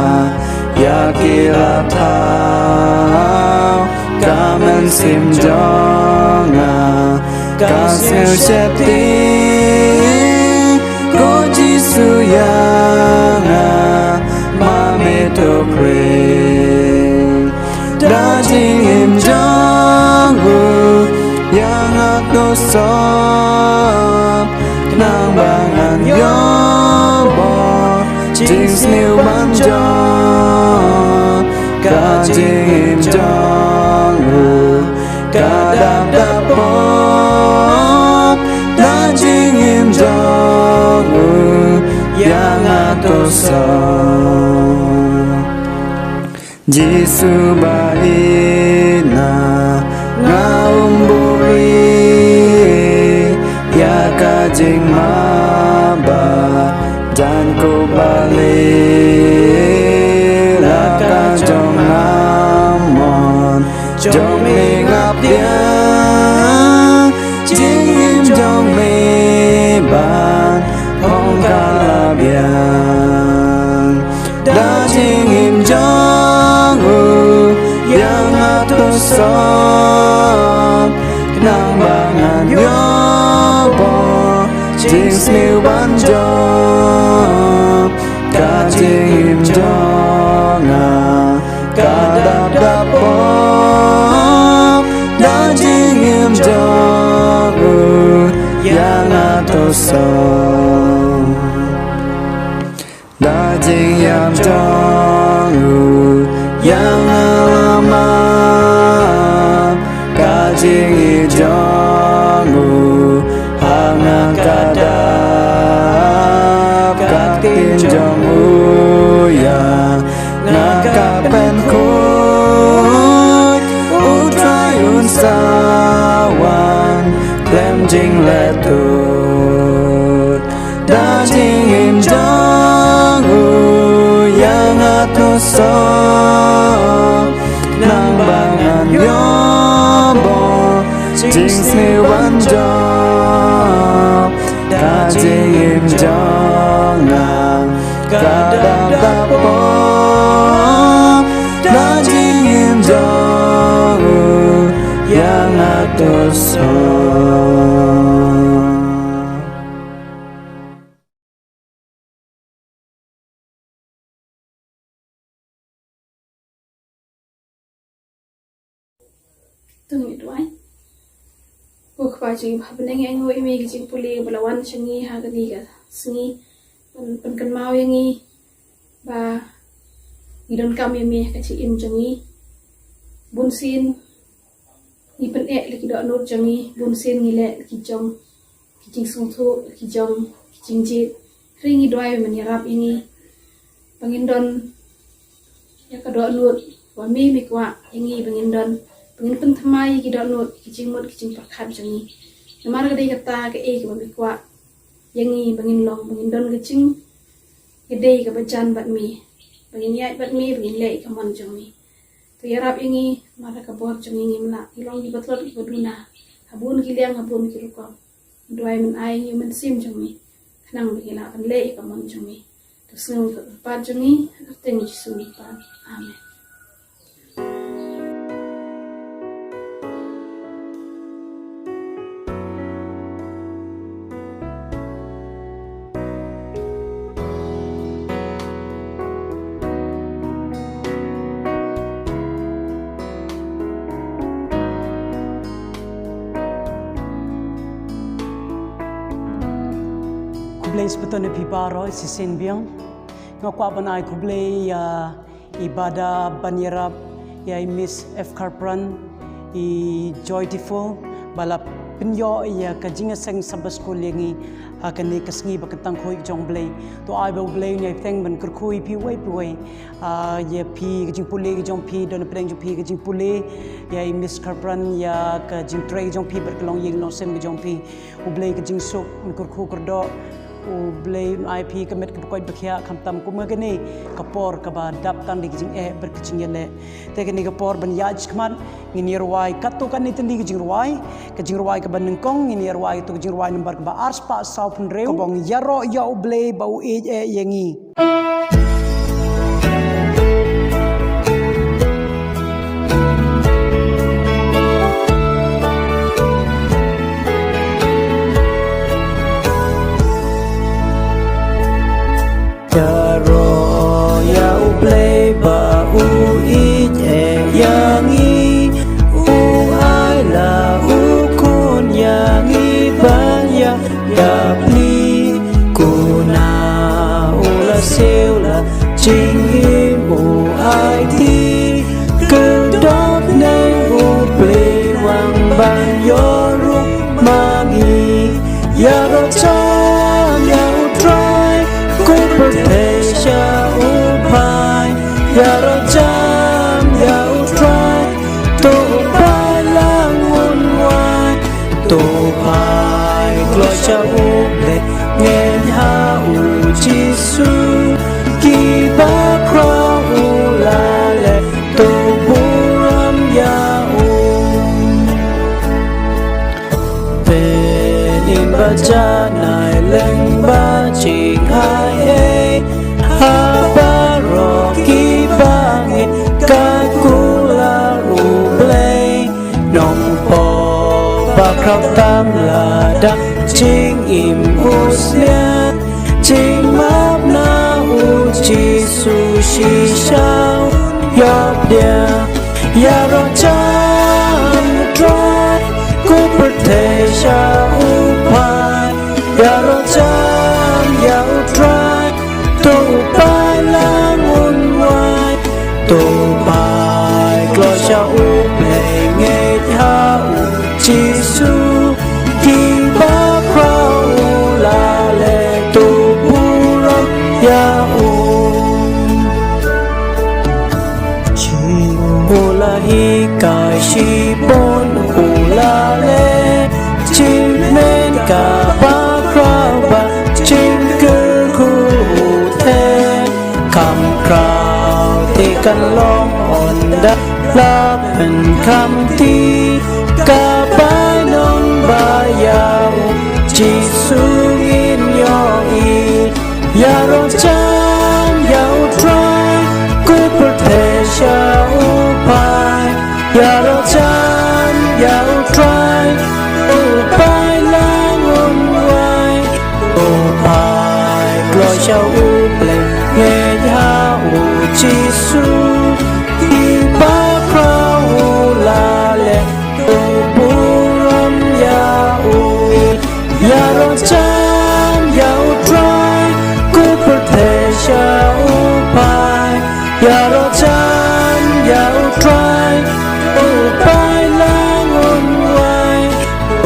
yakila thao kamen sim jonga kaseu septi ko jisu yanga mame to pray da jing im jongu yang aku sop nang bangan yobor jing smil banjo ka jing im jong ka dap dapop da jing im jong yang aku sop Jisu baina ngaumburi ya kajing maba dan ku balik laka jong amon jong mingap dia jing im jong me ban hong kalabian da jing im jong yang atus sop nang bangan yobor jing smil banjo ka jing im jonga ka dap dapop da jing im jong yang atus sop da jing yam jong yang lama ka jing i jong hang kadap ka tin jong ya ngakapen kut utrai un sawan klem jing letut da jing im jong yang atus sop nang bangan yobor jing smil sa tung itu ay buk pa jing pa beneng yang hoi mi jing puli belawan cengi ha gani ga sengi pen kan mau yang i ba idon kami mi ka ci im cengi bun sin ni pen leki do nur cengi bun sin ni le ki jong ki jing sung thu ki jong ki jing ji ringi doai men yarap ini pangindon ya ka do nur wa mi kwa ini pangindon pengen pun thamai ki do not ki jing mot ki jing pakhat jangi namar ga dei kata ke e ki ba kwa yangi bangin long bangin don ke jing ke dei ka bajan bat mi bangin yai bat mi bangin le ka mon jangi to yarap ingi mara ka bot jangi ngimla ilong di batlot ki baduna habun ki liang habun ki ruko duai men ai ni men sim jangi khnang bi la kan le ka mon jangi to snu ka pa jangi teng jisu ni pa amen. Kublai sebetulnya pibaro sisin biang ngakwa banai kublai ya ibadah banyerap ya Miss F Carpran i joyful balap penyo ya kajinga seng sabas school yangi akan ni kesengi bakatang koi jong blai to ai bo blai ni teng ban kurkui pi wei ya pi kajing pule jong pi don pedang jong pi kajing pule ya Miss Carpran ya kajing tray jong pi berkelong yeng long sem jong pi u blai kajing sok kurku kerdo u blai IP kemet koi bakhya khamtam kuma gani kapor kaba dap tan di jing berkecing yele te gani kapor ban yaj kman ngini ruai katu kan ni tendi jing ruai ka ban nengkong ngini ruai tu jing ruai number ba ars pa sau pun reu bong yaro ya u blai bau yengi Yaro ya ublay ba uit yangi ai la ukun yangi banya ya pli kuna ula seula jingi mu ai ti kedok neng ublay wang ban yoru mangi yaro chan ya utrai Pertesha upai ya rojam ya utrai to upai langun wai to upai glocha uble ngen ha u jisu kiba kra ulale to buram ya penin baca nai leng ba ching hai habaro kibange kakula ublay nong po bakrap tam lada ching im uslia ching map na uji sushi shao yop dia ya rojam dry ku pertesha upai ya rojam ya utrai to upai langun wai to upai glocha uplay nget ha u jisu kiba krau la le to puro ya u ching mula hi kai shi bon ula le ching men ka ba krau ba ching kan long on da la pen kam ti ka bai non ba ya jisu in yo i ya ro chan ya utrai ku pertesha upai ya ro chan ya utrai nghe ya u Giêsu khi ba khao la lệ tu buram ya u ya ro chan ya u try ku pertesha u pai ya ro chan ya u try u pai lang un wai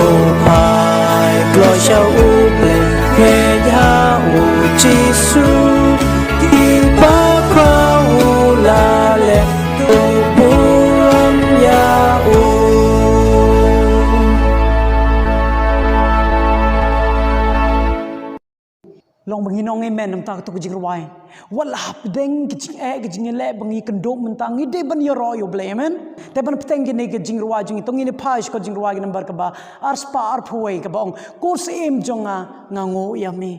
u pai glo sha u ple nghe ya u Giêsu khi ba khao la lệ tu buram ya u long bangi nong amen nam ta to jing rawai wal hap deng jing le bangi kendo mentang ide ban yo ro yo blemen te ban peteng ge ne ge jing rawai jing tong ini pais ko jing rawai number ka ba ars pa ar phoi ka bong ko sim jonga ngango yami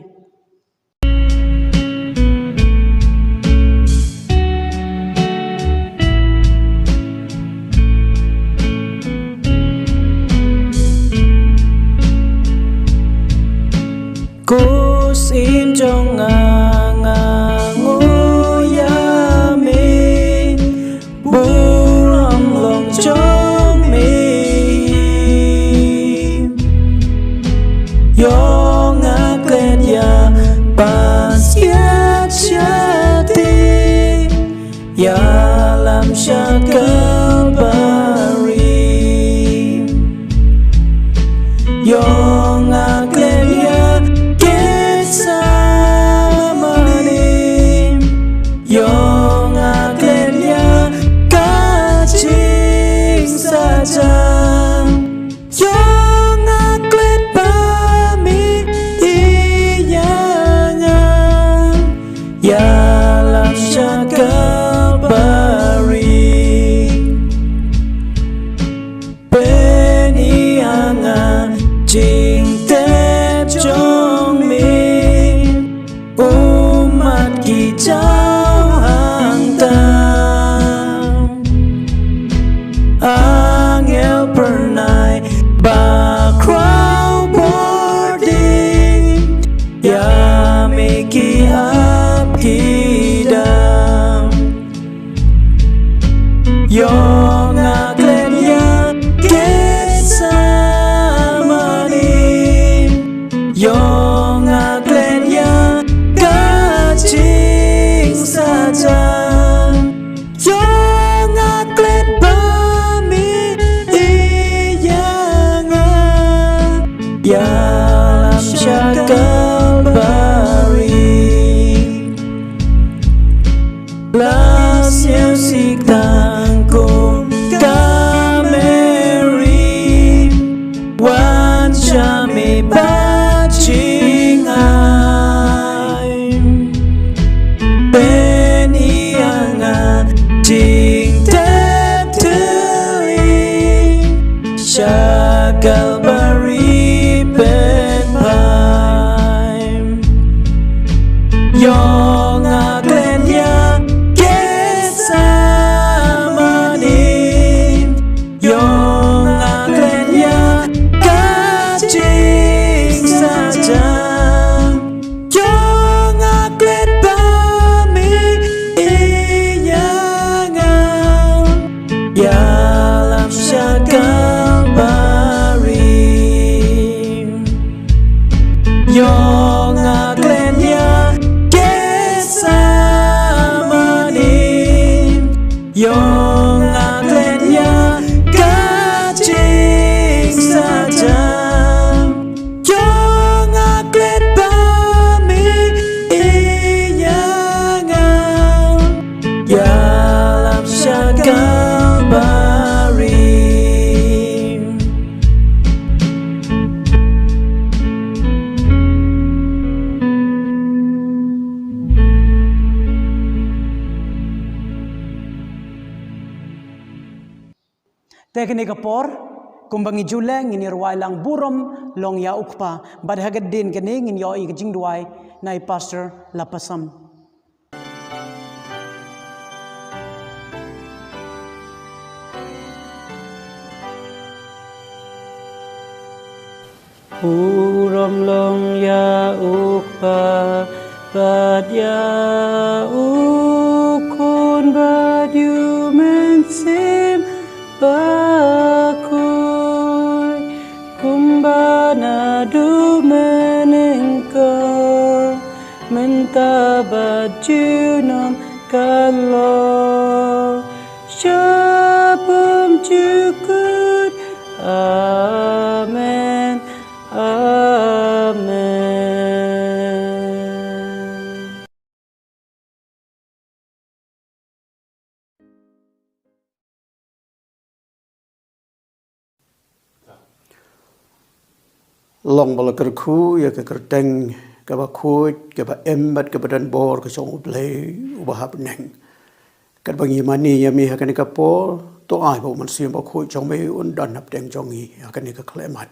cô xin cho ngà ngô ya mi bu lòng lòng cho mi yo ngà klen ya pas ya chati ya làm cha Calvary yo ngà klen ya Yong aklenya kaching saja Yong aklet pami iyanga Yalam sya Calvary Penianga jing tep jong mi umat kita Angel pernah bakrau boarding ya meki up kidam Yong aklen ya kesamani Yong aklen ya kacing saja Yong aklen Yalam sya Calvary Las yang siktang kum kameri Wan syami bacing ay Penianga jing tep teli Sya Calvary Yong aklenya kesamani Yong aklenya kacing saja Yong aklet pami iyanga Yalam sya Calvary Yong aklenya kesamani Yong aklenya kacing saja Yong aklet pami iyanga Yalam sya Calvary teknik kapor kumbangi juleng ini ruai lang burom long ya ukpa bad hagad din kene ngin yo i jing duai nai pastor lapasam Uram long ya ukpa but ya ukun but you men sim bakoy kumbana du menengka mentabat junam kalau syabum cukup amen amen. Long bala kerku ya ke kerteng ke ba khut ke ba embat ke badan bor ke song ublei ubah neng kat bangi mani ya mi hakan ka por to ai bo man sim ba khut chong me un dan nap teng chong i hakan ka klemat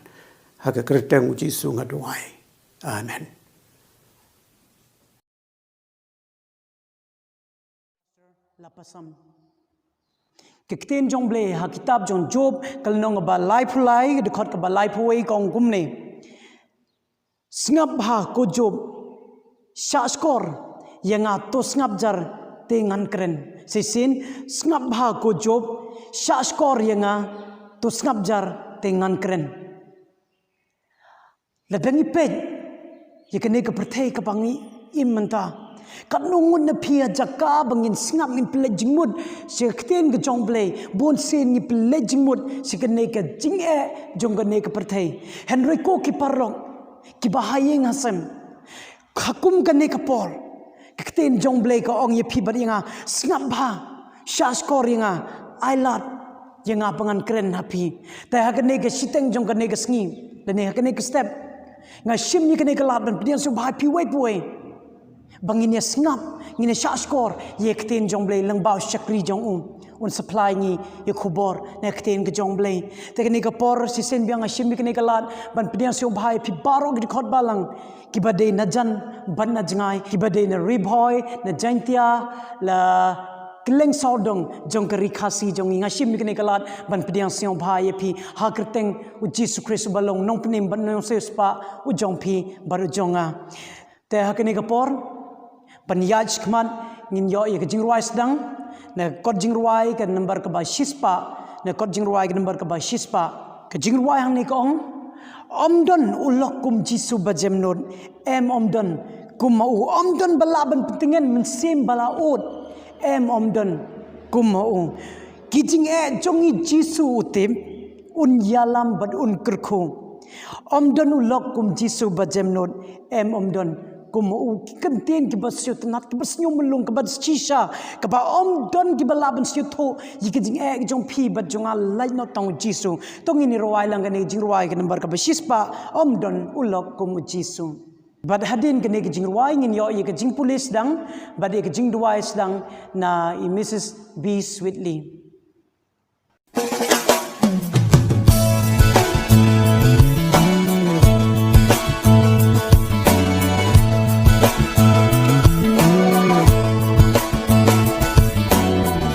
ha ke kerteng uji sunga duai amen. Lapasam kekten jong ble ha kitab jong job kal nong ba lai phulai de khot ka ba lai phuai kong gumne sngap ha ko job sha skor yanga to sngap jar tengan kren sisin sngap ha ko job sha skor yanga to sngap jar tengan kren la bengi pej yekene ka perthai ka bangi imanta kanungun na pia jaka bangin sngap ngin plejingmut sekten ge jong ble bon sen ni plejingmut sikene ka jinge jong gane ka perthai henry ko ki parrok ki bahayeng hasem khakum gane ka por kekten jong ble ka ong ye phi bar yanga sngap bha shaskor yanga ailat yanga pangan kren hapi ta hakane ka siteng jong gane ka sngi dane hakane ka step nga shim ni kane ka lat ban pian su bha pi wei puai bangin ya sngap ngine shaskor ye kten jong ble lang ba shakri jong un supply ni ye khubor ne kten ke jong ble te kane ka por si sen biang shim ni kane ka lat ban pian su bha pi baro gi khot balang ki bade na jan ban na jangai ki bade na ribhoy na jantia la kileng sodong jong ka rikhasi jong nga shim ni kane ka lat ban pian su bha ye pi ha kerteng u Jesus Christ balong nong pnim ban no se spa u jong pi baru jonga te ha kane ka por ban yaj khman ngin yo ye jing ruai sedang na kot jing ruai ke number ka ba shispa na kot jing ruai ke number ka ba shispa ke jing ruai hang ni ko omdon ulok kum jisu bajemnon omdon kum mau omdon balaban pentingan mensim balaut omdon kum mau kijing jongi jisu utim un yalam bad un kerkhung omdon ulok kum jisu bajemnon omdon kumu kenten ki basyo tanat ki basyo mulung ki bas chisha ka ba om don ki balaban syo tho yikijing jong phi bat jonga lai no tong jisu tong ini rowai lang ne jing rowai ke number ka ba shispa om don ulok kumu jisu bad hadin ke ne jing rowai ngin yo ye ke jing police dang bad ye ke jing duai dang na Mrs. B Sweetly.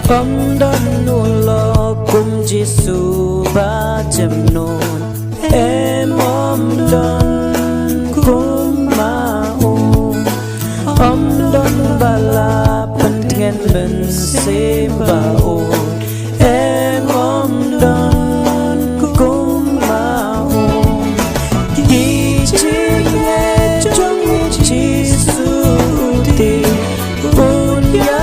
Omdon ulok kum jisu bajemnon omdon kum mau omdon bala pentingan bensebaon omdon kum mau kijinge jongi jisu ti unya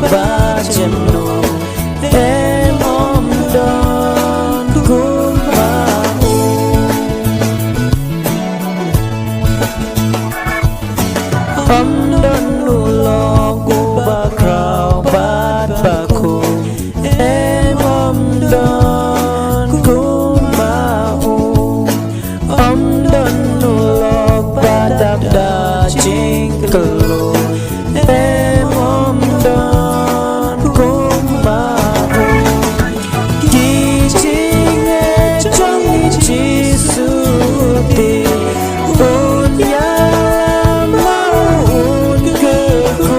bajemno omdon kum mau omdon ulok ubakrau bat baku omdon kum mau omdon ulok badak dajing kelu omdon kum mau kijinge jongi jisu ti unya maun keku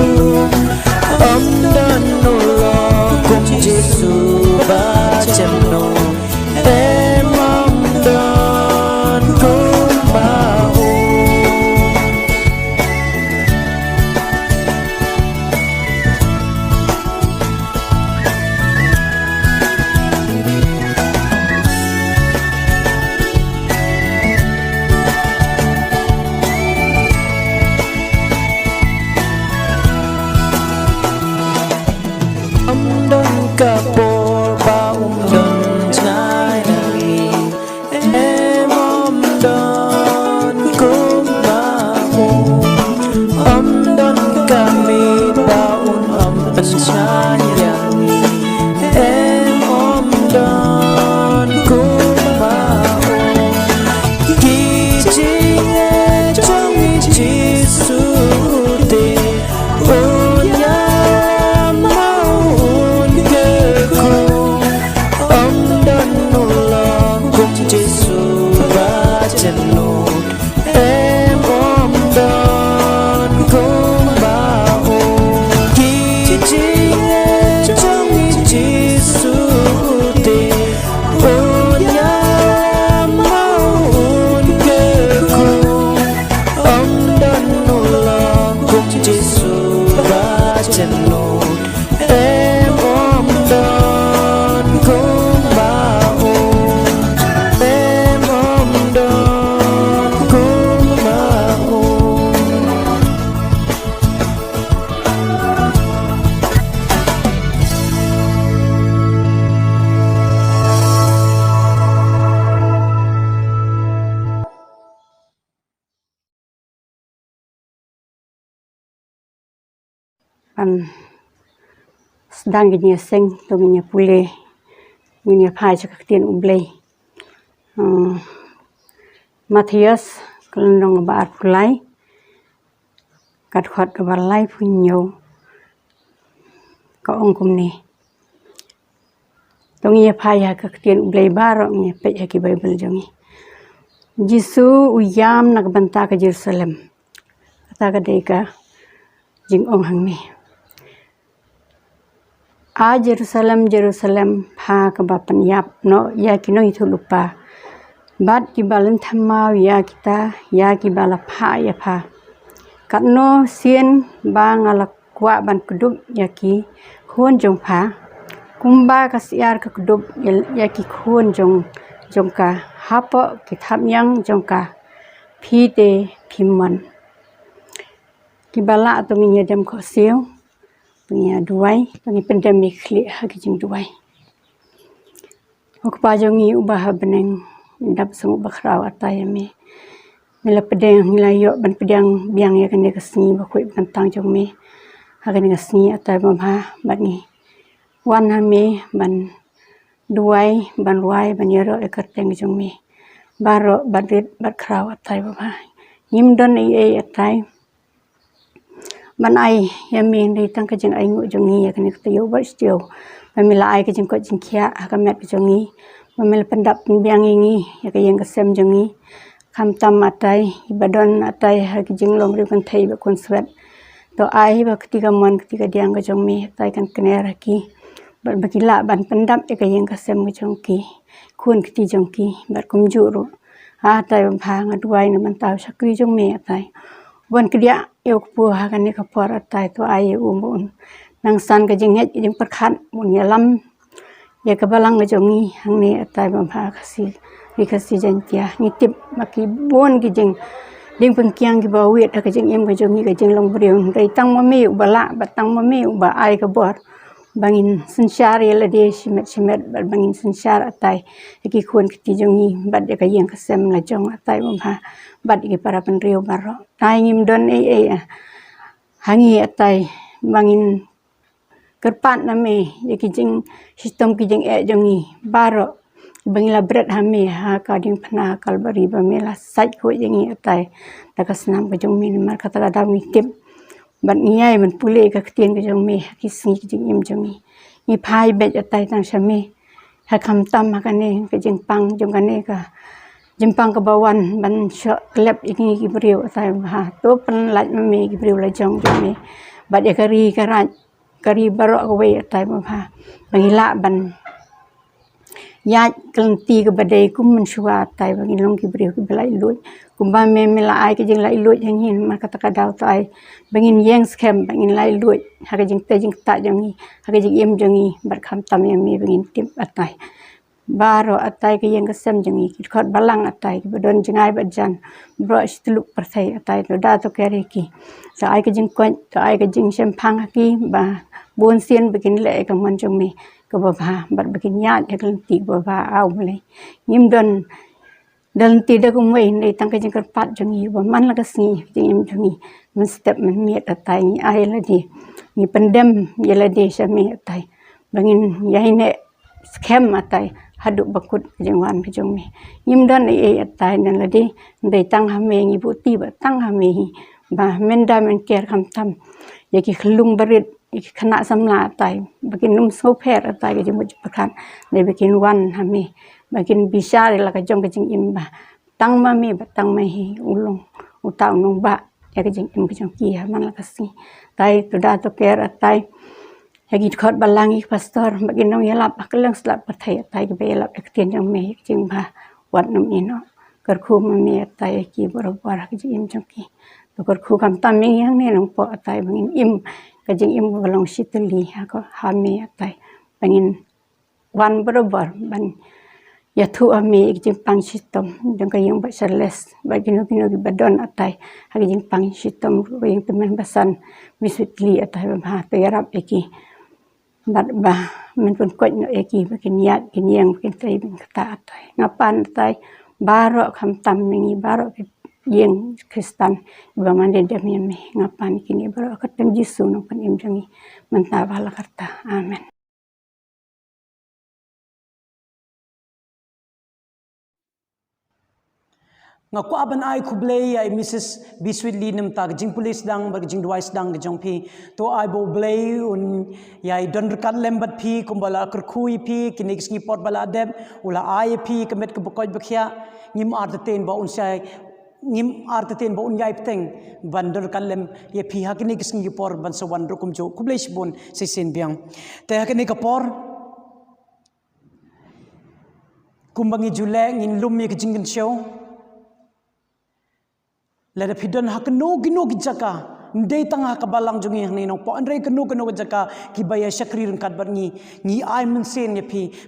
omdon ulok kum jisu bajemno baca not em om don cũng bao chi chi trong chi su ti ôn ya maun ke ku om don no lo cũng chi su baca not em om don cũng bao em om don cũng bao Pan sedang gini seng tu gini pule gini pai cakap tian umblay Matthias kelendong baat pulai kat khot kebalai punyo ka ong kum ni tu gini pai cakap tian umblay barok ni pek ki Bible jongi Jisu uyam nak banta ke Jerusalem kata kadeka jing ong hang ni A Jerusalem Jerusalem pha ka bapan yap no ya kino itu lupa bat ki balan thamau ya kita ya ki bala pha ya pha katno sien bang ala kwa ban kudup ya ki khon jong pha kumba ka siar ka kudup ya ki khon jong ka hapo ki thap yang jong ka phi te phimman ki bala to mi dem kho siu punya duai pani pandemic li hagi jing duai ok pa jongi ubah beneng dap sung bakhraw atay me mila pedeng mila yo ban pedang biang ya kene kasni ba khoi ban tang jong me hagi ne kasni atay ba ban ni wan ha me ban duai ban wai ban yero e karteng jong me baro badit bat khraw atay ba nim don e atay ban ai yamin di tang ka jing ai ngu jongi ya kene kta yo ba still pamila ai ka jing ko jing khia ka met ka jongi pamila pandap biang ingi ya ka yang ka sem jongi kham tam atai ibadon atai ha ki jing long ri kan thai ba kon swet to ai ba kti ka mon kti ka diang ka jong mi tai kan kne ra ki ban bakila ban pandap e ka yang ka sem ka jong ki khun kti jong ki bar kum ju ro ha tai ba phang aduai na man taw sakri jong mi atai wan kedia eu pu ha kan ni ka por atai to ai umun nang san ka jing het jing perkhat mun yalam ya ka balang ka jongi hang ni atai ba pha khasi ri khasi jan tia ni tip maki bon ki jing ding peng kyang ki ba wet ka jing em ka jongi ka jing long briong dai tang ma mi ba la ba tang ma mi ba ai ka bor bangin sanchar yela de simet bangin sanchar atai ki khon ki jongi bad ka yang ka sem la jong atai ba pha bad ki para pen riu baro tai ngim don e hangi atai bangin kerpat na me ki jing sistem ki jing e jongi baro bangila bread ha me ha ka ding phna kalbari ba me la sai ko jingi atai ta ka snam ka jong mi mar ka ta da mi tip ban ngai man pule ka ktien ka jong me ki sing ki jing im jongi ni phai be atai tang shame ha kham tam ha ka ne ka jing pang jong ka ne ka jimpang ka bawan ban sho klep ingi ki briu atai ha to pan laj ma me ki briu la jong me ba de kari ka raj kari baro ka we atai ba ha bangila ban ya kelanti ke badai kum menshua tai bangin long ki briu ki belai luit kumba me la ai ki jing lai luit yang hin ma kata ka dau tai bangin yang scam bangin lai luit ha ka jing te jing ta jangi ha ka jing em jangi bar kham tam em me bangin tip atai baro atai ke yang kesem jangi ki khot balang atai ki bodon jangai bajan bro stluk perthai atai to da to kere ki sa ai ke jing kon to ai ke jing sempang ki ba bon sien begin le ka mon jong me ka ba bar begin ya ke ti ba au le nim don dan tidak kumai nei tang ke jing pat jangi ba man la ka sni tim jangi man step man me atai ni ai la di ni pendem ye la de sa me atai bangin yai ne scam atai haduk bakut jengwan ke jong me nim don e atai nan la de dei tang ha me ngi buti ba tang ha me ba menda men ker kham tam ye ki khlung barit ki khana samla atai bakin num so pher atai ke jemu pakhan ne bakin wan ha me bakin bisar la ka jong ke jing im ba tang mami batang mahi ulung utau nung ba ya ke jing im ke jong ki ha man la kasi tai tu da to ker atai ya gi khot balangi pastor bagin nong yalap akelang slap pathai atai ke belap ek tien jong me jing ba wat num ino ker khu mami atai ki borobar ke jing im jong ki to ker khu kam tam ming yang ne nong po atai bangin im ke jing im balong siteli ha ko ha me atai bangin wan borobar ban ya thu ami ik jing pang sitom jong ka yung ba serles ba gino badon atai ha jing pang sitom ko yung teman basan misutli atai ba ha to yarap eki bat ba men pun ko no eki ba kin yat kin yang kin tai bin kata atai ngapan atai baro kham tam ningi baro yang Kristen ba man de dem me ngapan kini baro katem jisu no kan im jangi menta bala karta amen. Nga ko aban ay kublay ay Mrs. Biswit Lee nam tag jing police dang bag jing device dang ke jong pi to ay bo blay un yai don rekat lembat pi kumbala kerkui pi kinik sngi pot bala deb ula ay pi kemet ke bokoj bakhya ngim arten ba un sai ngim arten ba un yai pteng bandar kalem ye pi ha kinik sngi por ban sawan rukum jo kublay sibon se sen biang te ha kinik por kumbangi jule ngin lum ye ke jingin show lada pidon hak no gijaka ndei tanga kabalang jungi hni no po andre kenu jaka ki baya syakri rengkat bar ngi ai mun sen ye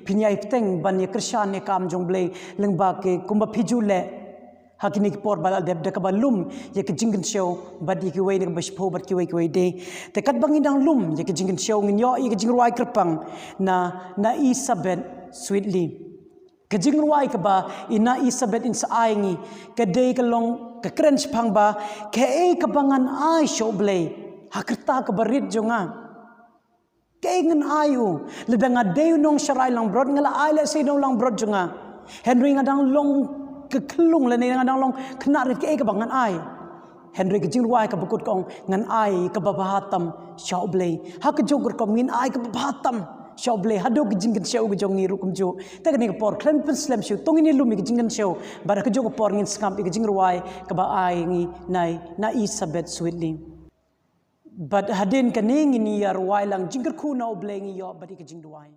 pinyai pteng ban ye krishan ye kam jong blei lengba ke kumba pijule hakini ki por balal deb ka balum ye ke jingin show badi ki wei ne bashpo bat ki wei de te kat bangi dang lum ye ke jingin show ngin yo ye ke jingruai krpang na Isabel sweetly kejing ruai ke ba ina Isabel in sa aingi ke dei ke long ke crunch phang ba ke e ke bangan ai show blay hakrta ke barit jonga ke ngan ayu ledanga dei nong sharai lang brod ngala ai la sei nong lang brod jonga Henry ngadang long ke klung le ne ngadang long knarit ke e ke bangan ai Henry kejing ruai ke bekut kong ngan ai ke babahatam show blay ha ke jogur kom ngin ai ke babahatam Shoble hado kijingin show gejong ni rukum jo ta ke por klen pen slam show tong ini lumi kijingin show bara ke jogo por ngin skam kijing ruai ke ba ai ngi nai na Isabel sweetly but hadin ke ning ni ya ruai lang jingker khu na oble ngi yo badi kijing ruai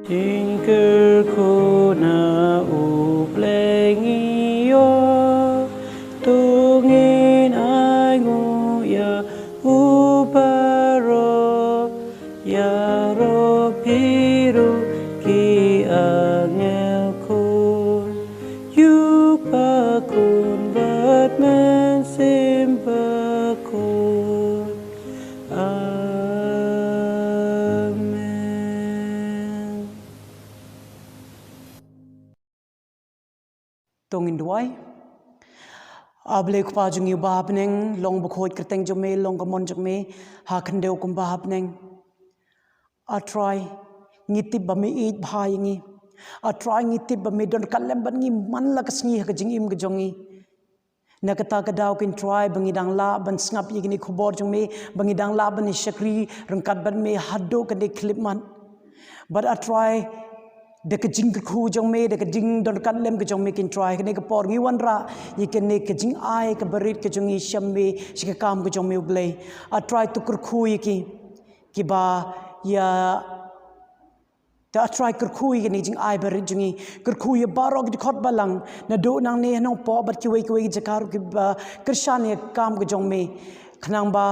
Jinker kuna uplengi yo tungin ai ngu ya uparo ya ro piru ki angel kun yuk pakun batman simpakun Amen. Tongin duai able kupa jungi bahap neng long bukhoi kerteng jome long kamon jome ha khandeu kum bahap neng a try ngiti bami eat bhai ngi a try ngiti bami don kalem ban ngi man la kasngi ha jing im gjongi nakata kadau kin try bangi dang la ban snap yigini khubor jome bangi dang la ban shakri rangkat ban me haddo kade clip man but a try de ke jing khu jong me de ke jing don kan lem ke jong me kin try ke por ngi wan ra ye ke ne ke jing ai ke berit ke jong i sham me shi ke kam ke jong me ublei a try to kur khu ye ki ba ya ta try kur khu ye ni jing ai berit jong i kur khu ye barok di khot balang na do nang ne nong po bat ki wei jakar ki ba krishan ye kam ke jong me khnang ba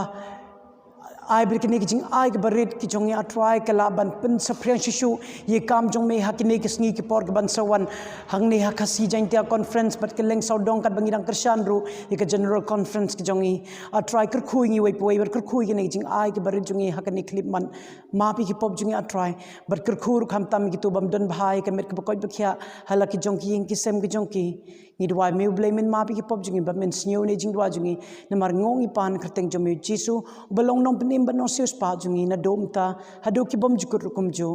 ai berkini kijing ai ke berit ki jong ya try ke la ban pen sapriang shishu ye kam jong me hakini ke sngi ki por ke ban sawan hang ne hakasi jang tia conference bat ke leng sau dong kat bangi dang krishan ru ye ke general conference ki jong i a try kur khu ngi wei poi ber kur khu ye ne jing ai ke berit jong i hakani clip man ma pi ki pop jong a try ber kur khu ru kham tam ki tu bam don bhai ke met ke bakoi bakhya hala ki jong ki ying ki sem ki jong ki ni dwai me blame in ma pi ki pop jong i ba men snyo ne jing dwa jong i ne mar ngong i pan khrteng jong me jisu balong nom nim ban no sius pa jong i na dom ta hado ki bom jukur kum jo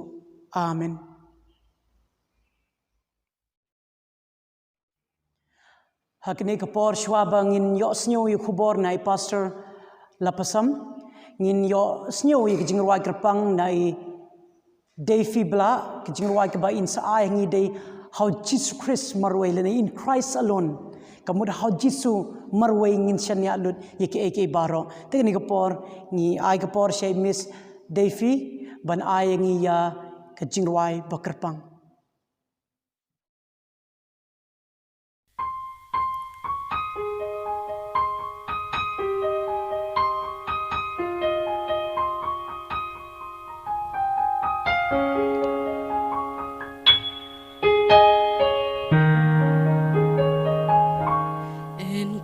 amen hakne ka por shwa bangin yo snyo yu khubor nai pastor lapasam ngin yo snyo yu jing rwa krpang nai day fibla ki jing rwa ka ba in sa ai ngi day how Jesus Christ marway le in Christ alone kamud how Jesus marway ngin shanya lut yeke eke baro tekni ka por ngi ai ka por shay miss Davy ban ai ngi ya ka jing rwa bakrpang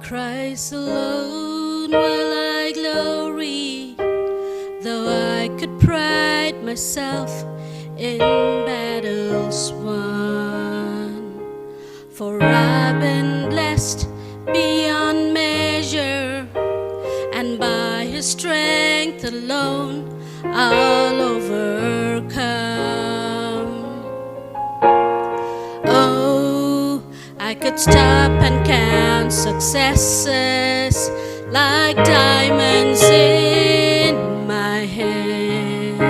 Christ alone will I glory, though I could pride myself in battles won. For I've been blessed beyond measure, and by His strength alone I'll overcome. Oh, I could stop and count successes like diamonds in my hands,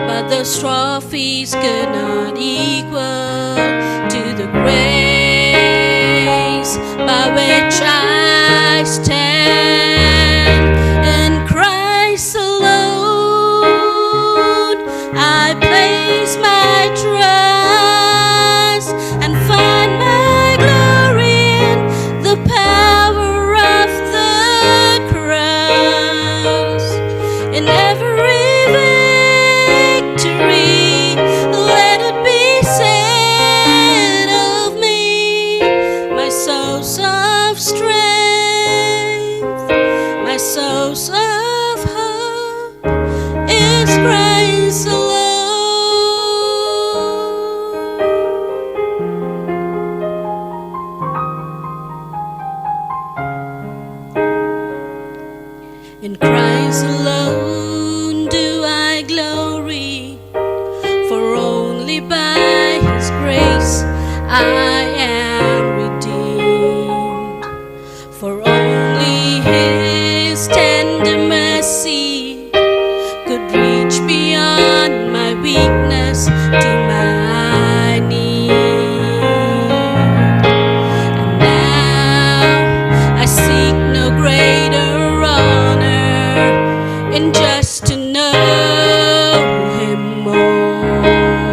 but those trophies could not equal to the grace by which I stand. In Christ alone I place my trust and find my glory in the power of the cross. In every victory, let it be said of me, my source of strength, my source of hope is Christ alone. In Christ alone do I glory, for only by His grace I am redeemed. For only His tender mercy could reach beyond my weakness to my need. And now I seek no greater honor in just to know Him more.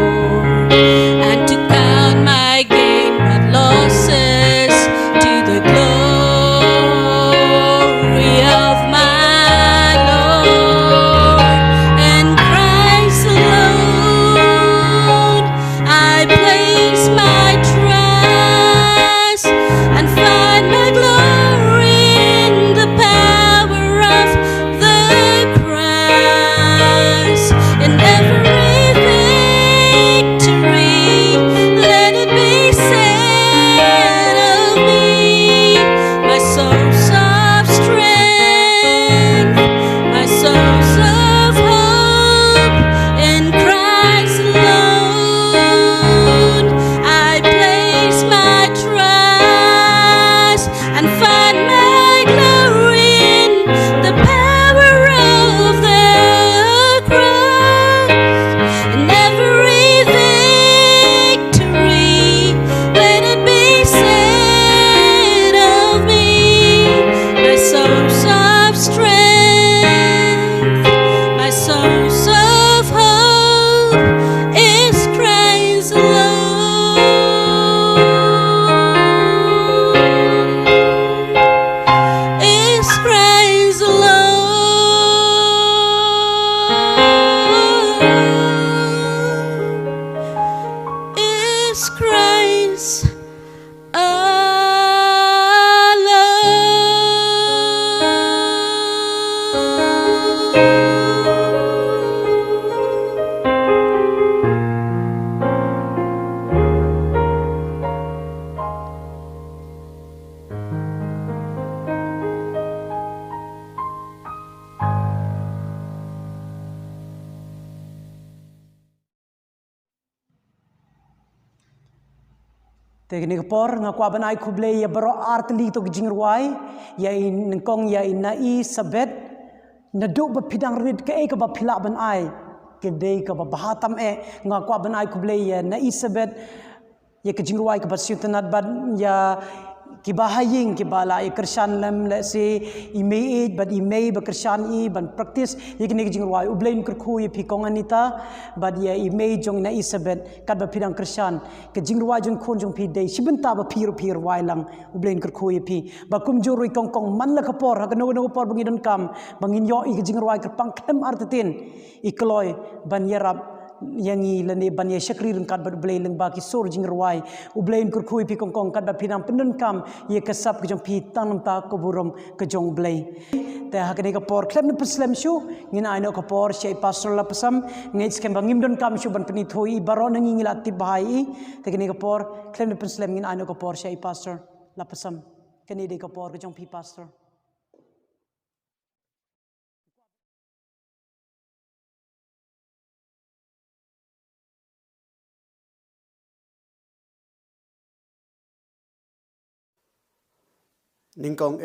Teknik por ngakwa banai kuble ya baro artli to jingruai ya in kong ya in nai sabet naduk ba pidang rid ke ka ba phila ban ai ke dei ka ba bahatam ngakwa banai kuble ya nai sabet ya ke jingruai ka ba syutanat ban ya kibahaying kibala ikersan lam la se imei but imei bekersan I ban practice yekne jingruai ublein kerku ye pikong anita but ya imei jong na isabet kat ba pidang kersan ke jingruai jong khon jong pi dei sibenta ba pir wai lang ublein kerku ye pi ba kum jorui kong man la kapor ha no por bangin kam bangin yo I ke jingruai kerpang kem artetin ikloi ban yarab yangi lane banya syakri rengkat berblay leng baki sur jingruai ublain kurkui pi kongkong kat ba pinang penun kam ye kesap ke jong pi tanam ta ko burom ke jong blay te hakane ka por klem ne peslam shu ngin aino ka por syai pastor la pesam ngai skem bangim don kam shu ban peni thoi baro nangi ngila ti bahai te kene ka por klem ne peslam ngin aino ka por syai pastor la pesam kene de ka por ke jong pi pastor Ningkong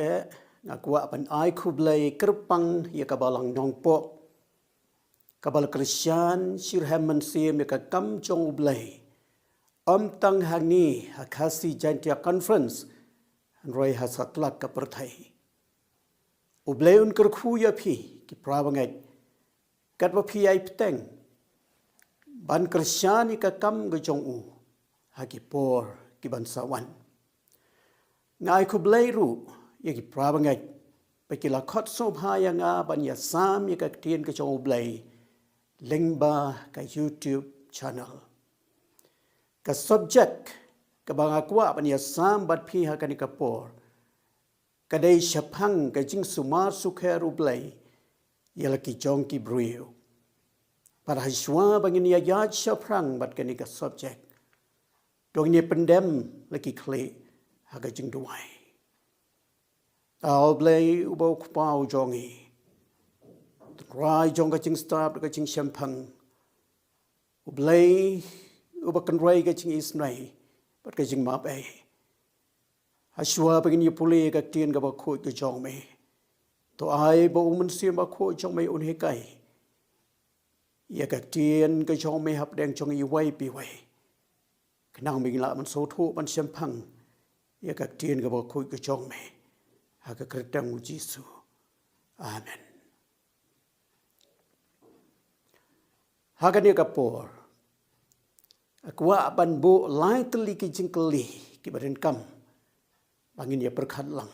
ngakwa ban ai kublai kerpang ya kabalang nongpo kabal Christian shirhaman sim ya kam jong ublai tang hangi hakasi jantia conference roy hasaklak ka perthai ublai un kerkhu ya phi ki prabangai katwa phi ai pteng ban Christian ka kam ga jong u haki por ki ban sawan ngai kublai ru yaki prabangai pakila khot so bhaya nga ban ya sam yaka tien ka chong ublai lengba ka YouTube channel ka subject ka banga kwa ban ya sam bat phi ha ka ni ka por ka dei shaphang ka jing sumar sukher ublai yala ki jong ki brio para hishwa bangin ya yaj shaprang bat ka ni ka subject dong ni pendem laki kle haga jing duai blay ubo kupau jongi rai jong ka jing stap ka jing shampang blay ubo kan rai ka jing isnai pat ka jing map hashwa begin puli ka tien ka ba khoi ka jong me to ai bo mun sim ba khoi jong me un he kai ya ka tien ka jong me hap deng jong I wai pi wai knang ming la man so thu man shampang ya ka tien ka ba khoi ka jong me ha ka kertang u Jesu amen ha ka ni ka por akwa ban bo lai tli ki jingkli ki baden kam bangin ya perkhat lang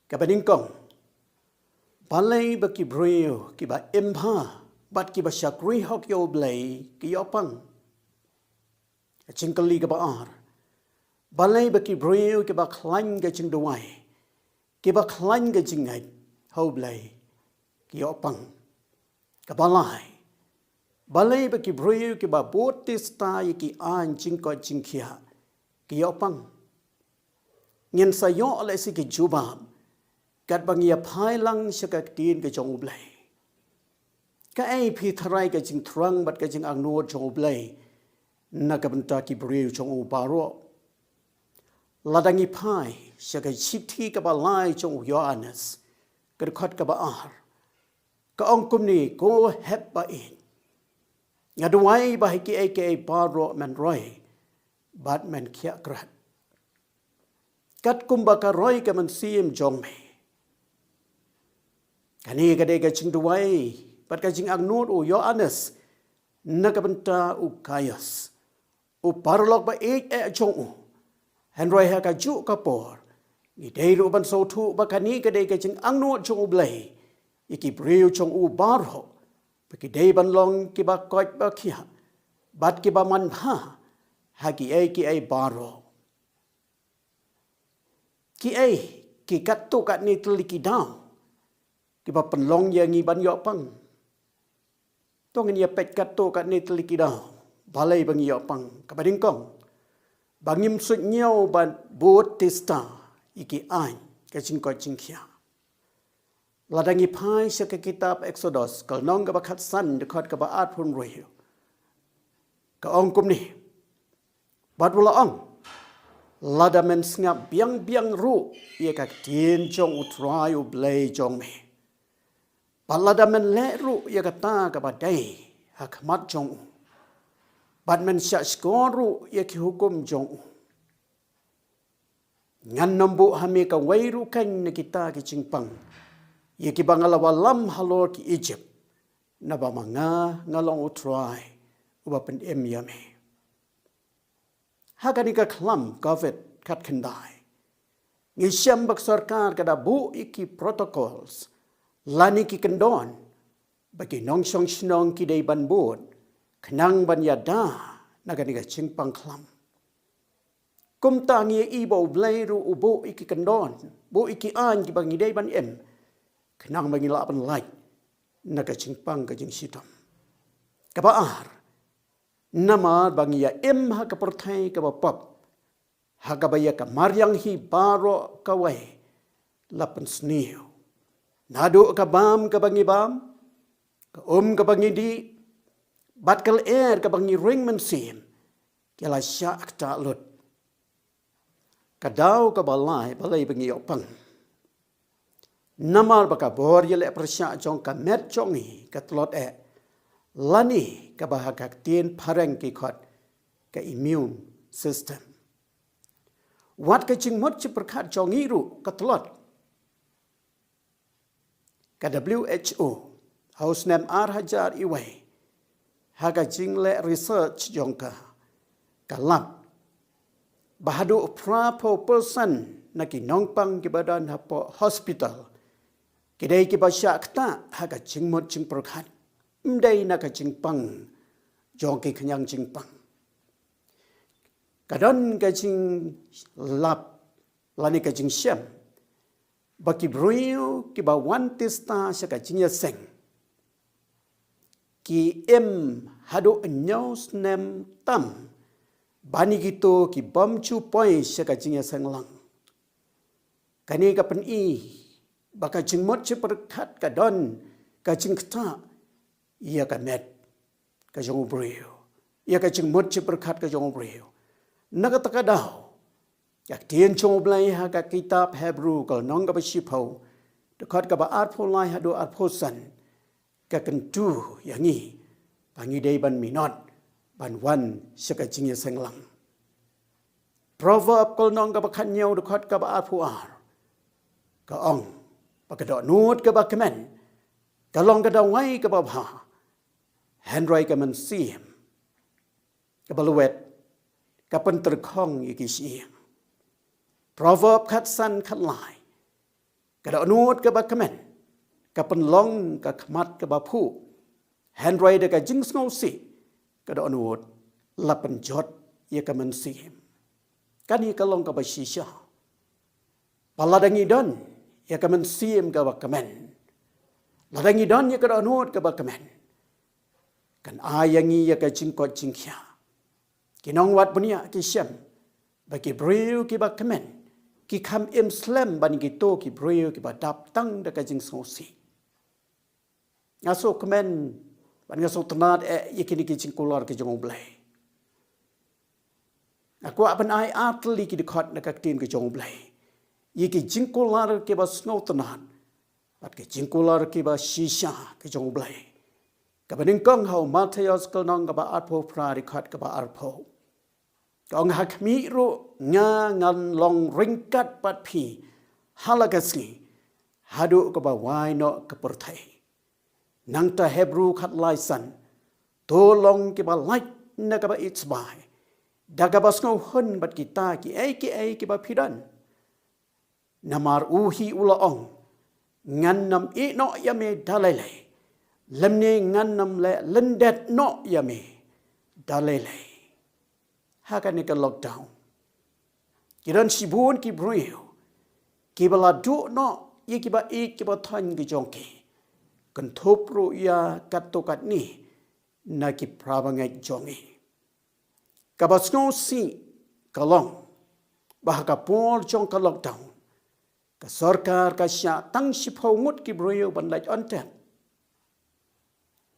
ka baning kong balai ba ki brio ki ba empha bat ki ba shakri hok yo blai ki yo pang jingkli ka ba ar balai ba ki brio ki ba khlang ga jing duai ki ba khlang ga jing ngai ho blai ki yo pang ka balai balai ba ki brio ki ba botista ki an jing ko jing khia ki yo pang ngin sa yo le si ki juba kat bang ya phai lang shaka tin ke jong blai ka ai phi tharai ka jing thrang bat ka jing ang no jong blai na ka banta ki brio jong u baro ladangi phai shaka chithi ka ba lai jong Yohanes ka khat ka ba ar ka ong kum ni ko hep ba in ngaduai ba ki aka baro man roi bat man khia krat kat kumba ka roi ka man sim jong me kani ka de ka ching duai pat ka jing ang not o Yohanes na ka banta u kayas u parlok ba e jong u han roi ha ka ju ka por ni dei ru ban so thu ba kani ka de ka jing ang not jong u blai iki breu jong u baro pa ki dei ban long ki ba koi ba khia bat ki ba man bha ha ki ai baro ki kat tu kat ni tli ki dau ki ba penlong yang ngi ban yo pang tong ni pet kat tu kat ni tli ki dau balai bang yo pang ka ba ding kong bangim su nyau ban botista iki ai ka ching ko ching khia ladangi phai sa ka kitab Exodus kal nong ka ba khat san de khat ka ba at phun roi ka ong kum ni bat wala ong lada men sngap biang ru ia ka tien jong utrai u blei jong me balada men le ru ia ka ta ka badai hakmat jong bad men sya skoru ia ki hukum jong ngan nombu hame ka wairu kan na kita ki cingpang ia ki bangalawa lam halor ki Egypt na ba manga ngalong utrai uba pen em yame hakani ka klam covid kat kendai ngi syam bak sarkar kada bu iki protocols lani ki kendon bagi nong song snong ki dei ban bot kenang ban yada nagani ka cingpang klam kum tangi ibo blairu ubo iki kendon bu iki an ki bangi dei ban em kenang bangi la ban lai naga cingpang ka jing sitam kabaar nama bangi ya em ha ka perthai ka bapap ha ka baya ka maryang hi baro ka wai lapan sniu nadu ka bam ka bangi bam ka ka bangi di batkal air ka bangi ring men sim kala syak ta lut kadau ka balai bangi opang namar baka bor yele persya jong ka met jongi ka tlot lani ka bahagak tien pareng ki khot ka immune system wat ka ching mot chi perkhat jongi ru ka tlot ka WHO haus nem ar hajar iwai haga jing le research jong ka lab bahadu pra po person na ki nongpang ki badan hapo hospital kidai ki basya kta haga jing mot jing perkhat mdai na ka jing pang jong ki khanyang jing pang kadon ka jing lab lani ka jing syam baki bruyo ki ba wan tista sya ka jing ya seng ki em hadu nyos nem tam bani gitu ki bom chu poi sya ka jing ya seng lang kani ka pen i baka jing mot che perkhat ka don ka jing kta ia ka net ka jong brio ia ka jing mot che perkhat ka jong brio naga taka dau yak tien chong blai ha ka kitab Hebrew kal nong ka bashipau de khat ka ba art pho lai ha do art pho san ka kan tu yangi pangi dei ban minot ban wan saka jing ya senglang proverb kal nong ka ba khan nyau de khat ka ba art pho ar ka ong ba ka do nut ka ba kemen ka long ka da wai ka ba bha handrai ka man sim ka ba luet ka pen terkhong iki siang proverb khat san khat lai ka da nut ka ba kemen ka pen long ka khmat ka ba phu handrai de ka jing sngo si ka da nut la pen jot ye ka man sim kani ka long ka ba shisha paladangi don ya ka man sim ka ba kemen ladangi don ya ka da nut ka ba kemen kan ayangi ya ka jingkot jingkya kinong wat punya ki syam bagi breu ki ba kemen ki kham im slam ban ki to ki breu ki ba dap tang da ka jing sosi ngaso kemen ban ngaso tenat yekini ki jingkular ki jong blai aku apan ai atli ki dikhot na ka tin ki jong blai yeki jingkular ki ba snow tenat bat ki jingkular ki ba shisha ki jong blai ka baning kong hau Matthias kal nong ka ba arpo pra dikhot ka ba arpo kong hakmi ro nga ngan long ringkat pat phi halagasi hadu ka ba wai no ka perthai nang ta Hebrew khat lai san to long ki ba like na ka ba it's by daga ba snow hun bat kita ki ki ba phidan namar uhi ula ong ngan nam e no yame dalele lemne ngan nam le lendet no yame dalele hakane ka lockdown kiran sibun ki bruyo ki bala du no ye ki ba than ki jongki kan thop ro ya katokat ni na ki prabangai jongi kabasno si kalong bahaka por jong ka lockdown ka sarkar ka sya tang sipau ngut ki bruyo ban lai onten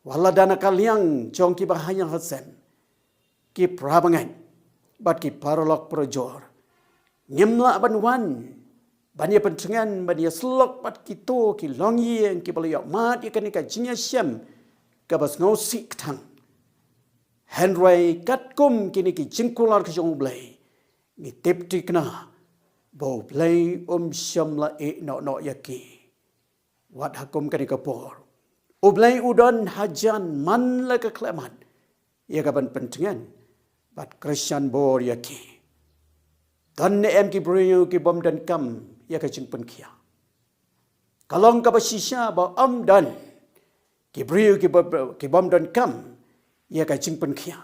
wala dana kaliang jong ki bahayang hasen ki prabangai bat ki paralok projor Nyemla ban wan bania pencengan bania selok pat kito ki long yeng ki baliok mat ikan ka jinya syam ka bas ngau sik thang Henry kat kum kini ki jingkular ke jong blai ni tip tikna bo blai syam la e no yaki wat hakum kani ka por Oblai udon hajan man la ka klemat ya ka ban pencengan bat Christian bor yaki dan ne em ki brio ki bom dan kam ya ka jing pen kia kalong ka ba shisha ba am dan ki brio ki bom dan kam ya ka jing pen kia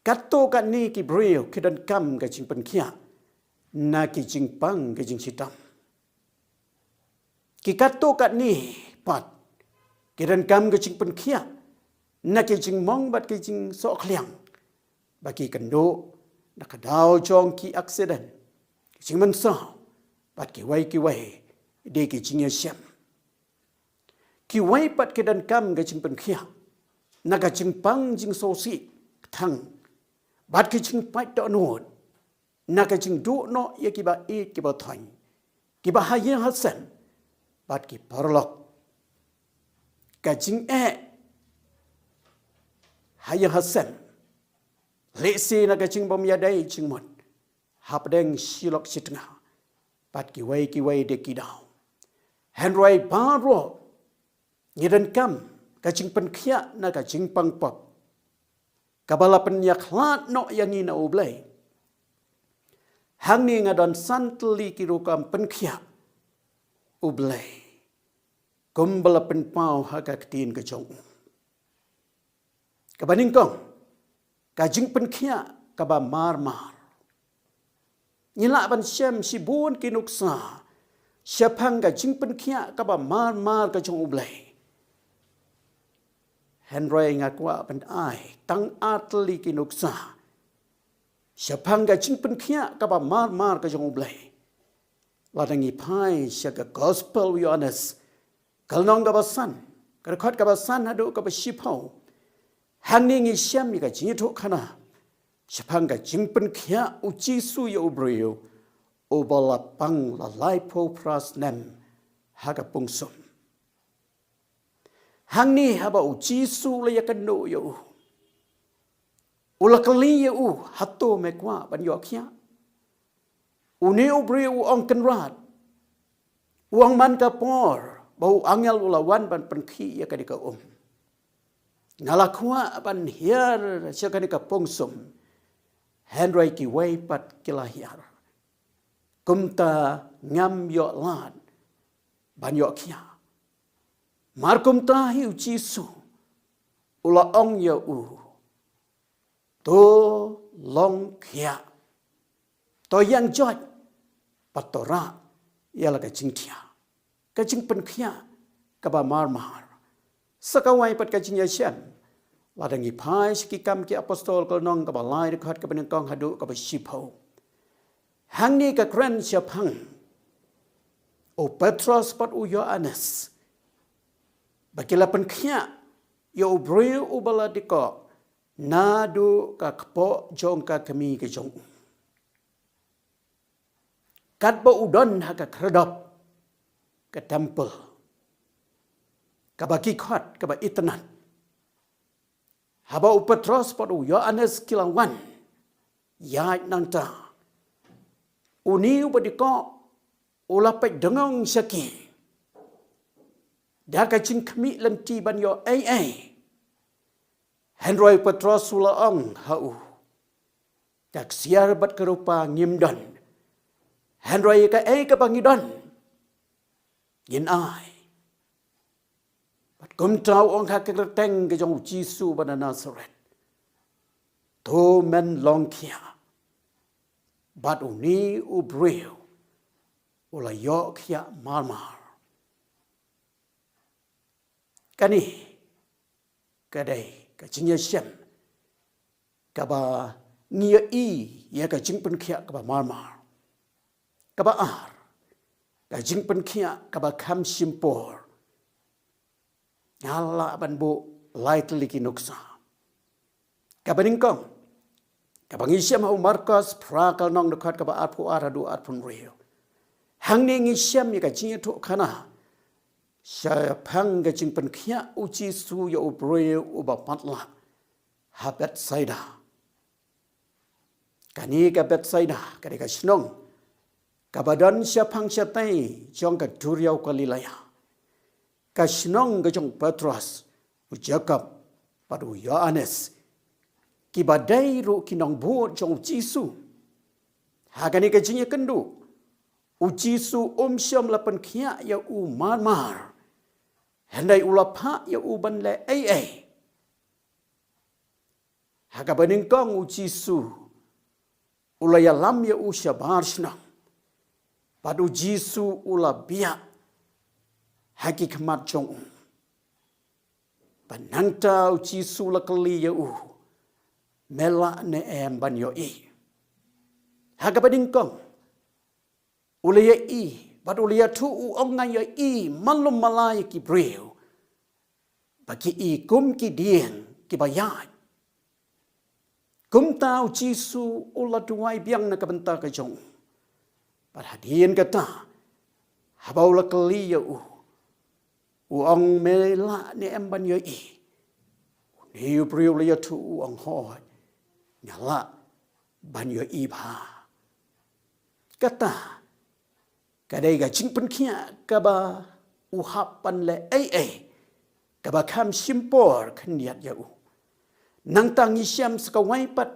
kato ka ni ki brio ki dan kam ka jing pen kia na ki jing pang ka jing sitam ki kato ka ni pat ki dan kam ka jing pen kia na ki jing mong bat ki jing so kliang bagi kendo nak kadau jong ki accident jing man so bat ki wai de ki jing ya syam ki wai pat ki dan kam ga jing pen khia na ga jing pang jing so si thang bat ki jing pai do no na ga jing du no ya ki ba e ki ba thang ki ba ha ye ha sem bat ki parlok ga jing e ha ye ha sem Lesi na kacing bom yadai cing mon. Hap deng silok sitengah. Pat ki wai de kidau. Henry baro. Ngidan kam kacing penkia na kacing pangpop. Kabala penyak lat no yang ina oblay. Hang ni ngadon santli kirukam penkia oblay. Kumbala penpau hagak tin kejong. Kabaning kong. Kajing penkia kaba mar. Nyila ban syam si bun kinuksa. Syapang kajing penkia kaba mar kajong ublay. Henry ngakwa ban ai tang atli kinuksa. Syapang kajing penkia kaba mar kajong ublay. Ladangi pai syaga gospel we honest. Kalnong kabasan. Karakot kabasan hadu kabasipau. Hang ni ngi syam ni ka jingitu kana syapang ka jingpen kia uci su ya ubrio obala pang la laipo pras nem haga pungsum hang ni haba uci su la yakano ya ulakali ya hato mekwa ban yo kia une ubrio ong kenrat uang man ka por bau angel ulawan ban penki ya ka dika Ngalakua ban hiar syakani ka pongsum Henry ki wai pat kilahiar kumta ngam yo lat ban yo kia mar kumta hi ucisu ula ong yo to long kia to yang jot patora yala ka jingtia ka jingpen kia ka ba mar Sakawai pat kajing yasyam. Ladangi pai sikikam ki apostol kolnong kabalai dekat ke penengkong hadu ke besipo. Hang ni ke kren siapang. O Petros pat u Yohanes. Bagilah penkia. Yo breu u baladiko. Nadu ka kepo jong ka kami ke jong. Kat ba udon haka kredop. Ke temple. Kaba kikot, kaba itanan. Haba upetros padu Yohanes kilangwan. Yai nanta. Uniu badiko ulapay dengong syaki. Daka cing kami lenti ban yo ay. Henry Petros ulaong hau. Kak siar bat kerupa ngimdon. Henry ka ay kapangidon. Yin ay. Kumtau ong hakikateng ke jong Jisu pada Nazareth. To men long kia. Bat uni ubreu. Ula yok kia marmar. Kani. Kadai. Kacinya syam. Kaba ngia i. Ya kacing pen kia kaba marmar. Kaba ar. Kacing pen kia kaba kam simpor. Ngala ban bu light liki nuksa. Kabaning kong. Kabang Isyam hau Markus prakal nong dekat kaba arpu aradu arpun rio. Hang ni Isyam ya kajing tu kana. Saya pang kajing penkia uji su ya ubroye uba matla. Habet saida. Kani kabet saida kani kasnong. Kabadan siapang siapai jong ka duriau kalilaya. Kasnong kajong Petrus Jacob padu Yohanes. Kibadai ru kinong buat jong Jisu. Hagani kajingnya kendu. Ujisu syam lapan kia ya u marmar. Hendai ulapa ya u banle ai. Haga beningkong ujisu. Ulaya lam ya u syabar senang. Padu Jisu ula biak. Hagi kemat jong. Panangta ujisu la keli ya u. Mela ne em ban yo i. Haga badingkong. Ulaya i. Bad ulaya tu u ongan yo i. Malum malay ki breu. Bagi i kum ki dien ki bayat. Kum tau Jisu ula duai biang na kabenta ka jong. Bad hadien kata. Habau la keli ya u. Uang mela ne em ban yo i. Ni breu ulaya tu uang hoi. Nyala banyo iba. Kata kadai ga jingpen kia kaba uhapan le ai. Kaba kam simpor kendiat ya u. Nang tang Isyam sekawai pat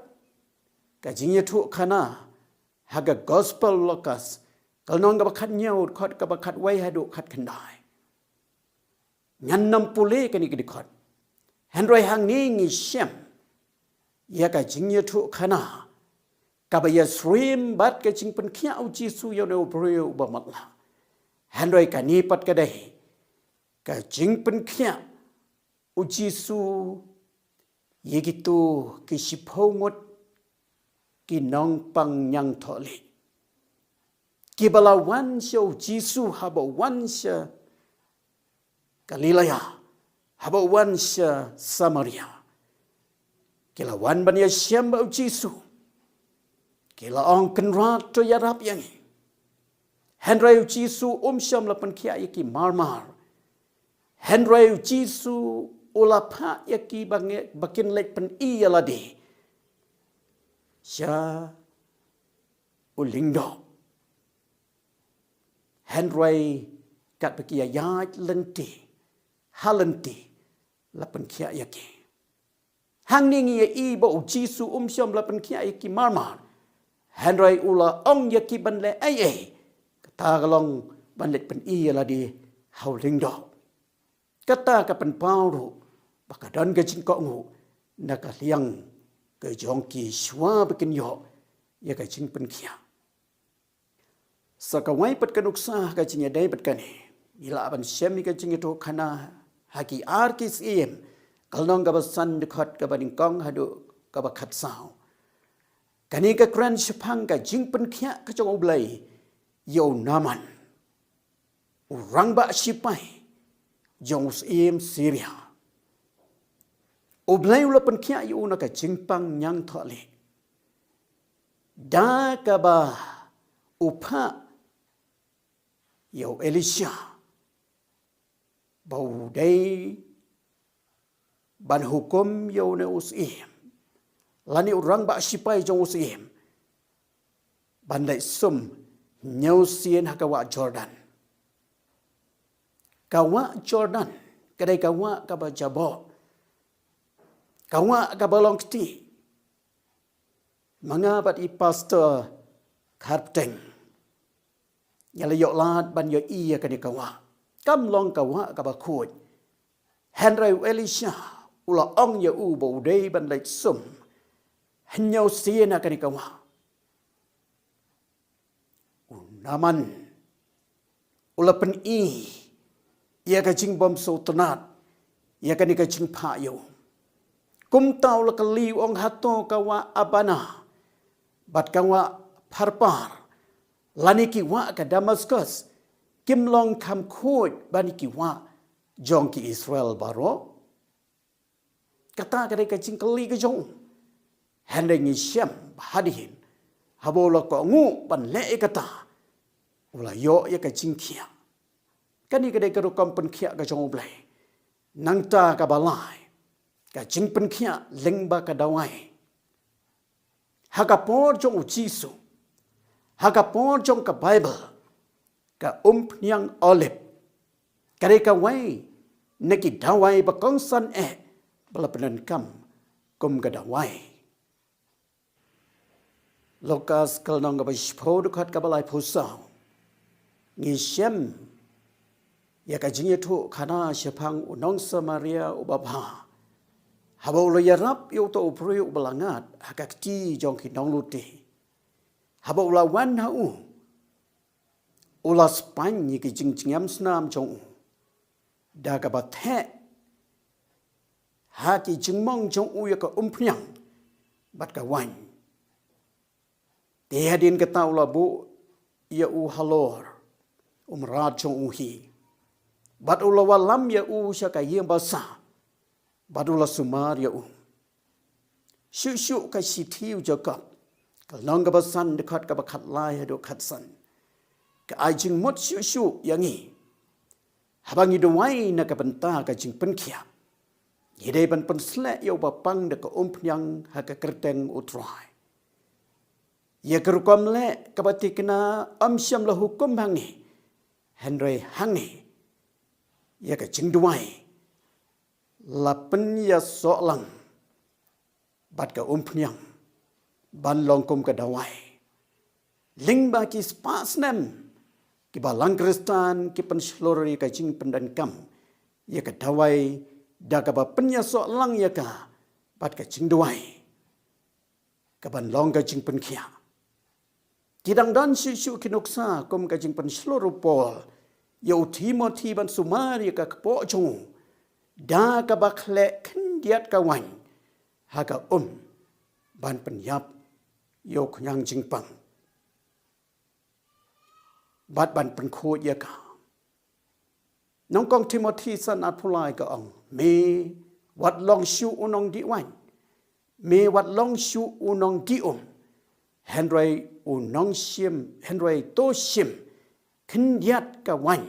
kajingnya tu kana haga gospel lokas. Kalau nong kaba kat nyaut kot kaba kat wai hadu kat kendai. Ngan nam pule kani kedikot. Hendroi hang ni Isyam. Ya kajingnya tu kana. Kaba ya srim bat kajing pen kia uji su ya no brio bamatla. Hendroi kani pat kadai. Kajing pen kia uji su ye gitu kisipongot kinong pang nyang tholi. Kibala wan sya uji su haba wan sya Galilaya. Haba wan sya Samaria. Kila wan ban ya Isyam ba Jisu. Kila ong kenrat to yarap yang. Hendrai Jisu syam lapan kia yaki marmar. Hendrai Jisu ulapa yaki bakin lek pen iya ladi. Sya ulingdo. Hendrai kat baki ayat lenti. Halenti lapan kia yaki. Hang ni ngi i bo Jisu syam lapan kia yaki marmar. Hendrai ula ong yaki banle ai. Kata kalong banlet pen iya ladi haulingdo. Kata kapan pauru bakadan gajin kok ngu nakaliang ke jongki shwa bikin yo ya gajin pen kia. Sakawai pat kanuksa gajin ya dai pat kani. Ila aban syam ni gajin itu kana haki arkis iem. Kalnong kabasan dekat kabadingkong hadu kabakat sao. Kani ka kran sepang ka jingpen kia ka jong oblay. Yo naman. Urang ba sipai. Jong usiem Syria. Oblay ulapan kia yo na ka jingpang nyang tholi. Da ka ba upa yo Elisha. Bau day ban hukum yo na usim. Lani urang ba sipai jong usim. Ban lai sum nyau sien hakawa Jordan. Kawa Jordan. Kadai kawa kaba jabo. Kawa kaba long kti. Mga bat i pastor karpteng. Nyala yok lat ban yo iya kani kawa. Kam long kawa kaba kuat. Henry Elisha. Ula ong ya u bo day ban lai sum. Henyau sien kani kawa. Unaman. Ula pen i. Ia kajing bom so tenat. Ia kani kajing payo. Kum tau la kali ong hato kawa abana. Bat kawa parpar. Lani kiwa ka Damascus. Kim long kam kod bani kiwa. Jong ki Israel baro. Kata kadai kajing kali ke jong. Hendai Isyam bahadihin habola ko ngu ban le kata ula yo ya ka jingkia kani ka de ka rukam pen khia ka jong blai nangta ka balai ka jing pen khia lengba ka dawai haka por jong jisu haka por jong ka bible ka nyang olive ka de ka wai neki dawai ba kong san bala penan kam kum ka dawai Lukas kalnong ka ba shpo dukat ka balai pusau ngi shem ya ka jing yetu khana shepang unong Samaria ubabha habo lo yarap yo to upri ubalangat hakakti jong ki nong luti habo la wan ha ula span ni ki jing jingam snam jong da ka ba the ha ki jing mong jong ya ka phnyang bat ka wan te hadin ka taw la bu ya halor rat jong hi bat ula walam ya sya ka yem basa bat ula sumar ya shu ka sitiu jakap ka long ka basan dekat ka bakhat lai do khat san ka ajing mot shu yangi habangi do wai na ka benta ka jing penkhia yede ban pen sle yo ba pang de ka phnyang ha ka kerteng utrai ya kerukom le ka batikna amsyam la hukum hangi Henry hangi ya ka jing duai la pen ya solang bat ka phnyang ban long kum ka dawai ling ba ki spasnem ki balang kristan ki pen slori ka jing pendan kam ya ka dawai da ka ba pen ya solang ya ka bat ka jing duai ka ban long ka jing pen khia kidang dan shu kinuksa kum ka jing pen sloro pol yo Timothy ban sumari ka po chung da ka bakhle khndiat ka wan ha ka ban penyap yo khyang jing pang bat ban pen kho ya ka nong kong Timothy san apulai ka me wat long shu unong di wan me wat long shu unong di Henry unong sim Henry to sim khndiat ka wan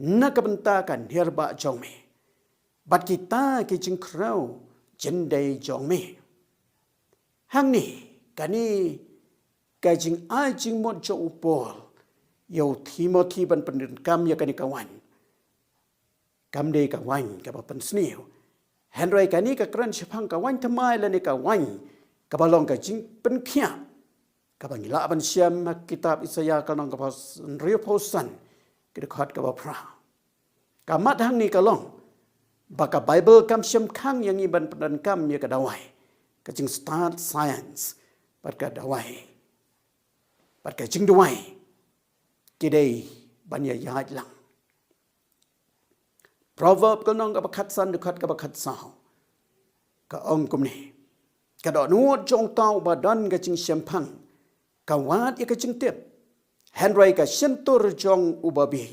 na ka benta kan herba jong me bat kita ki jing krau jendai jong me hang ni kani ka jing ai jing mon jo upol yo Timothy ban pen kam ya kani ka wan kam de ka wan ka ba pen sniu Henry kani ka kran shapang ka wan thamai la ni ka wan ka balong ka jing pen khia ka bang la ban siam kitab Isaya kalong ka pas rio posan ki khat ka ba pra ka mat hang ni ka long baka Bible kam siam khang yang i ban pen kam ya ka dawai ka jing start science bat ka dawai bat ka jing dawai ki dei ban ya yai lang proverb ko nong ka bakhat san du khat ka bakhat sao ka kum ni ka do nuot jong tau ba dan ka jing siam phang ka wat ya ka jing tep Henry ka sentur jong ubabi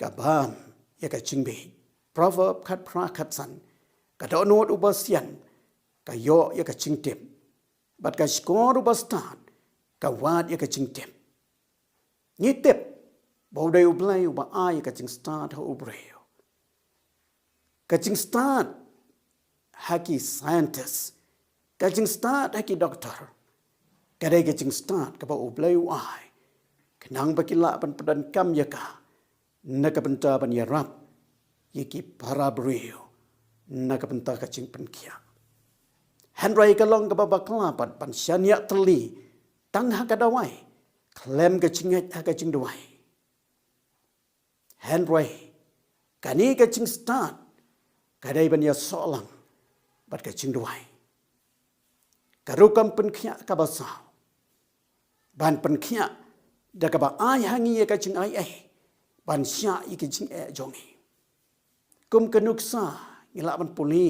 ka bam ya ka jing bi proverb khat pra khat san ka do nuot ubasian ka yo ya ka jing tep bat ka skor ubastat ka wat ya ka jing tep ni tep bo dei ublai uba ai ka jing start ho ubreo ka jing start haki scientist ka jing start haki doctor ka dei ka jing start ka ba ublai ai kenang bakila pan padan kam ya ka na ka benta ban ya rap yiki para breo na ka benta ka jing pen kia Henry ka long ka ba bakla pan syania teli tang ha ka dawai klem ka jingat ha ka jing dawai Henry kani ka jing start kadai ban ya solang bat ka jing dawai karukam pen khia ka ba sa ban pen khia da ka ba ai hangi ka jing ai ban sya i ka jing jongi kum kanuk sa ngila ban puli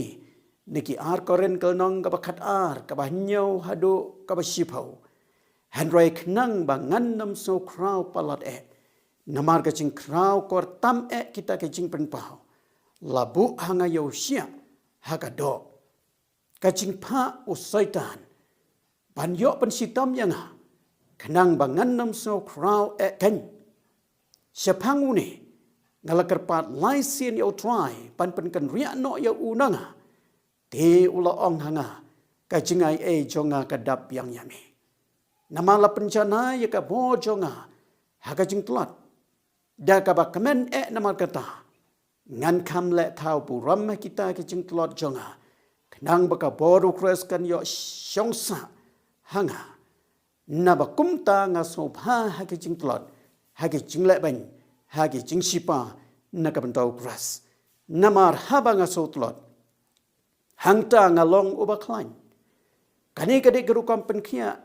niki ar koren kalnong ka ba khat ar ka ba nyau hado ka ba shipau Henry knang ba ngan nam so kraw palat namar ka jing kraw kor tam kita ka jing pen pau labu hanga yo sia haga do ka jing pha u saitan ban yo pen sitam yang kenang bangan nam so crowd kan sepang uni ngalakar lai sin yo try pan kan ria no yo unanga te ula ong hanga ka jingai jonga kadap yang yami namala pencana ya ka bo jonga haga jing tlat da ka ba kemen namal kata ngan kam le thau puram kita ke jing tlat jonga kenang baka boru kres kan yo syongsa hanga naba kumta nga sobha hagi jing tlat hagi jing le ban hagi jing sipa naka bentau kres namar haba nga so tlat hangta nga long uba klain kani kade geru kampen kia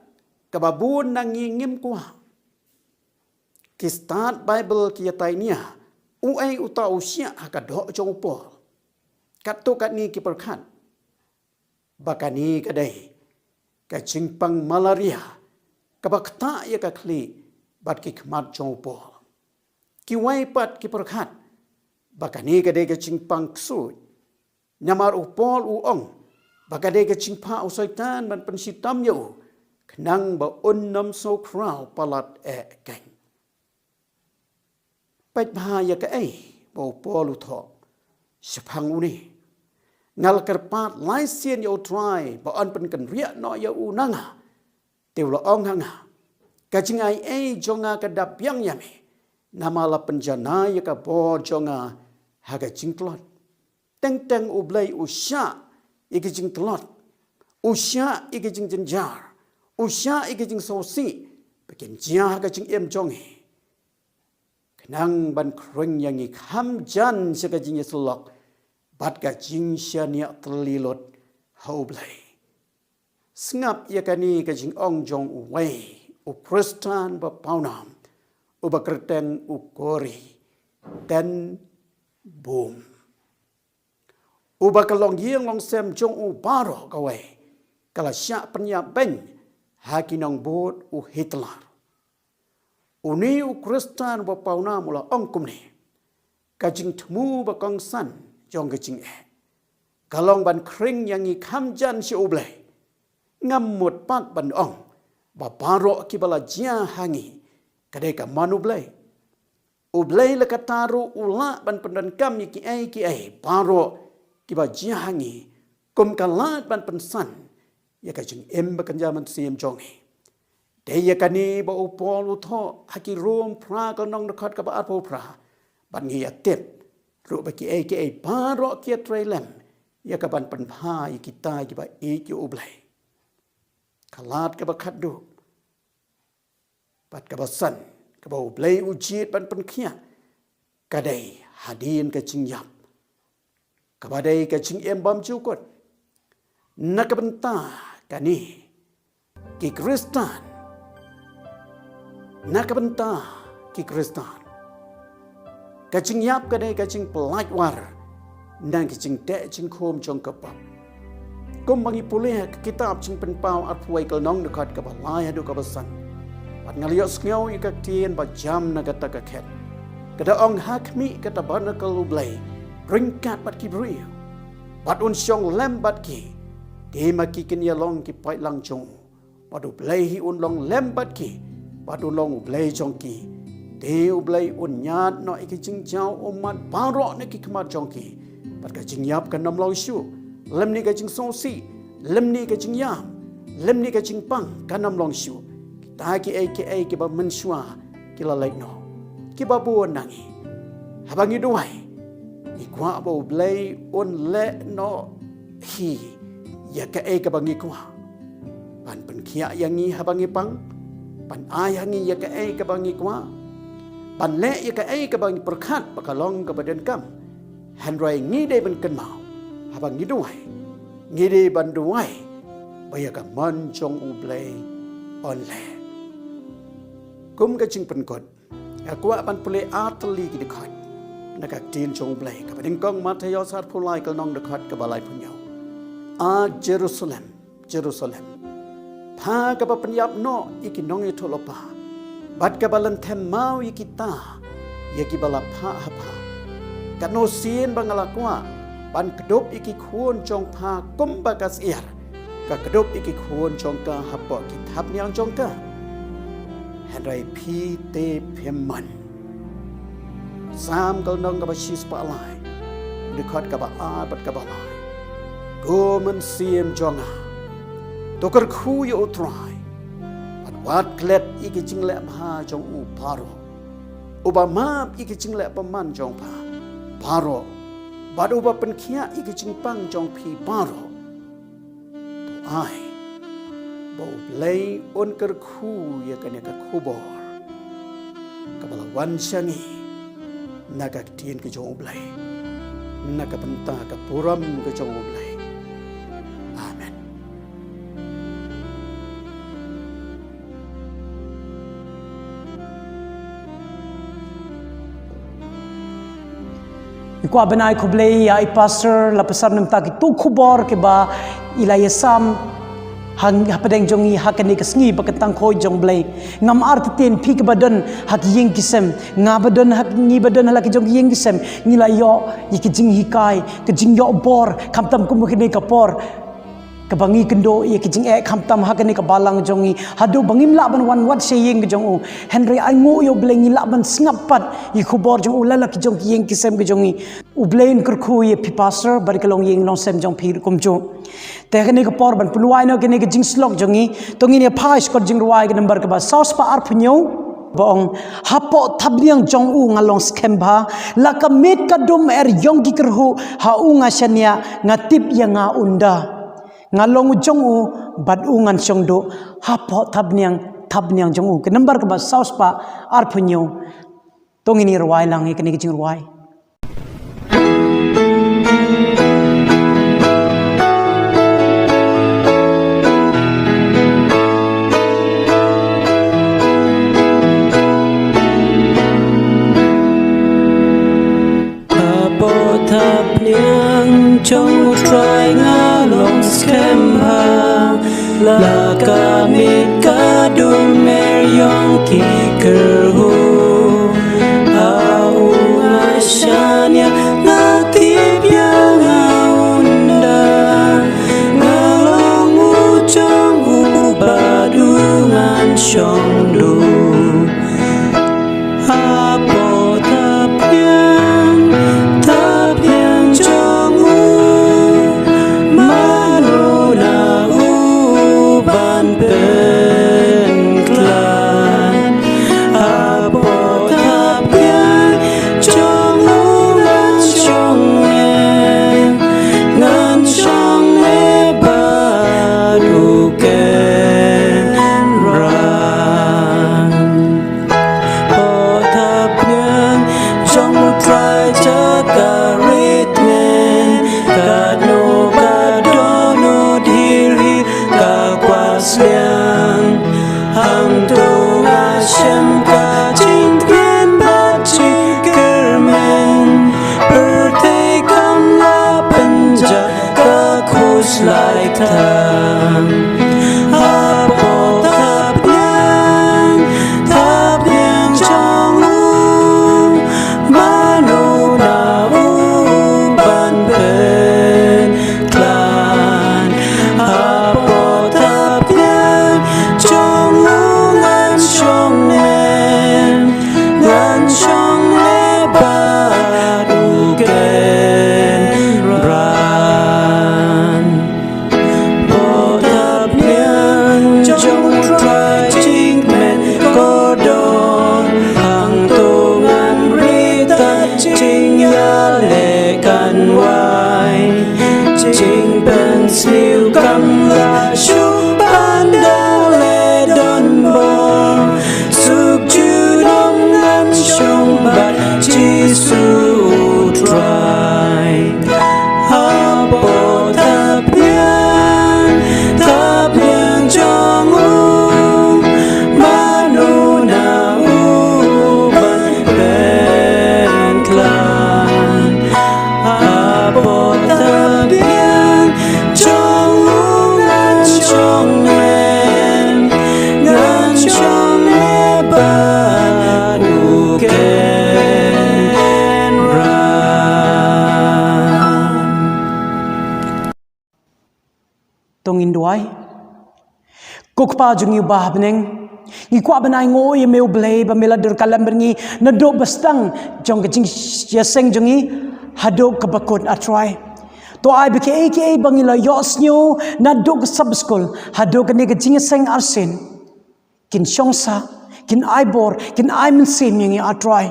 kababun nangi ngim kuah ki start bible kia tainia uai uta usia haka do jong pol katto katni ki perkhan bakani kadai ka jingpang malaria kabakta ya ka kli bat ki khmat jong pol ki wai pat ki perkhan bakani kadai ka jingpang ksui nyamar upol uong bakade ke cingpa usaitan ban pensitam yo kenang ba unnam so krau palat keng pait bahaya ke ba upol utho sepang uni ngal kerpat lai sien yo try ba an pen kan ria no yo unanga tewla ong hanga kajingai jonga kadap yang yame namala penjana ya ka bo jonga haga cingklot teng ublai usya iki jing telot usya iki jing jenjar usya iki jing sosi bikin jia ka jing em jongi kenang ban kreng yang ik ham jan seka jing yeslok bat ka jing syania terlilot haublai sngap ya kani ka jing ong jong uwei u kristan ba paunam u ba kerten u kori dan boom uba kalong yeng long sem jong u baro kawe kala sya penya ben hakinong bot u Hitler uni u kristan ba pauna mula ongkum ni kajing temu ba kong san jong kajing kalong ban kring yang i kham jan si uble ngam mut pat ban ong ba baro ki bala jia hangi kadai ka manuble uble la kataru ula ban pendan kam ki ai baro kiba jihangi kum kalat ban pensan ya ka jing em ba kanjaman sim jongi de ya kani ba upol utho haki rom pra ka nong nakhat ka ba apo pra ban ngi atep ru ba ki ai ba ro ki trailem ya ka ban pen pha i kita ki ba ki ublai kalat ka ba khaddu bat ka ba san ka ba ublai ujit ban pen khia kadai hadin ka jing yap kabadai ka jing em bam cukot nakabenta kani ki kristan nakabenta ki kristan ka jing yap kadai ka jing pelaj war nang ki jing te jing khom jong kapap kum bangi pulih kitab jing penpau atwai kal nong dekat ka balai adu ka basan pat ngaliyo sknyau ikak tien ba jam nagata ka khet kada ong hakmi kata banakal ublai ringkat bat ki brio bat un syong lem bat ki de maki kin ya long ki pai lang chong badu blai hi un long lem bat ki badu long blai chong ki de blai un nyat no iki jing jao umat baro ne ki kmat chong ki bat ka jing yap kan nam long shu lem ni ka jing so si lem ni ka jing yam lem ni ka jing pang kan nam long shu ta ki ai ki ba men shwa ki la lai no ki ba bu nangi habangi duai ikwa bo blai on le no hi ya ka ka bangi kwa pan pen khia yang ni habangi pang pan ai hangi ya ka bangi kwa pan le ya ka bangi perkhat pakalong ka badan kam handrai ngi de ban kan mau habangi duai ngi de ban duai baya ka man chong u blai on le kum ka ching pen kot akwa pan pule atli ki de khat nakak tin chong blai ka bading kong Matthew sat pulai kal nong dekat ka balai punyau Jerusalem tha ka ba penyap no iki nong i tholopa bat ka balan them mau iki ta ya ki bala pha ha ka no sien bangala kwa ban kedop iki khun chong pha kum ba kas ir กะกระดบอีกควรจงกะฮับปอกิทับยังจงกะแห่งไรพีเตเพียมมันสามกลนองกับชีสปะลายดึกขอดกับอาบัดกับลายกูมันเสียมจงอ่ะตัวกระคูยอุตรายปัดวัดเคล็ดอีกจิงแหลมหาจงอุปารอุบามาบอีกจิงแหลประมันจงพาปารบัดอุบาเป็นเขียอีกจิงปังจงพีปารตัวไอบ่เลยอุนกระคูยกันเนี่ยกระคูบอร์กับละวันเชงีนักเทียนกระจงอุบเลยนักบันตากับปุรัมกระจงอุบเลยอาเมนIko benai kublei ya pastor la pasar nam tak tu kubor ke ba ilaya sam hang hapadeng jongi hakani kasngi bakatang khoi jong blei ngam art ten phi ke badan hak yeng kisem nga badan hak ngi badan hala ke jong yeng kisem ngila yo yiki jing hikai ke jing yo bor kamtam kum khini kapor kabangi kendo ye kijing kamtam hakani ka balang jongi hadu bangim la ban wan wat seyeng jong u henry ai ngo yo blengi la ban sngapat i khubor jong ulala ki jong yeng kisem ke jongi u blain kurkhu ye pi pastor barikalong yeng long sem jong phir kumchu te kani ka por ban puluai no kani ka jing slok jongi tongi ne phais ko jing ruai ke number ka ba saus pa ar phunyo bong hapo tabliang jong u ngalong skemba la ka met ka dum yong ki kerhu ha u ngashania ngatip ya nga unda ngalong jong u bad ungan song do hapo tabniang jong u ke number ka ba saus pa ar phunyo tong ini ruai lang e kani jing ruai Trong trai ngã lòng skemha la kamit kadum meryong ki kerhu au ngashanya natip yang unda ngalong ujong ubadungan syongdu apo tapian tongin duai kokpa jungi bah beneng ngi kwa benai ngo ye meu blei ba mela dur kalam berngi na do bastang jong jing ya seng jungi hado kabakut atrai to ai beke aka bangila yosnyo na do sub school hado kane jing seng arsen kin shongsa kin aibor kin aimin sim ngi atrai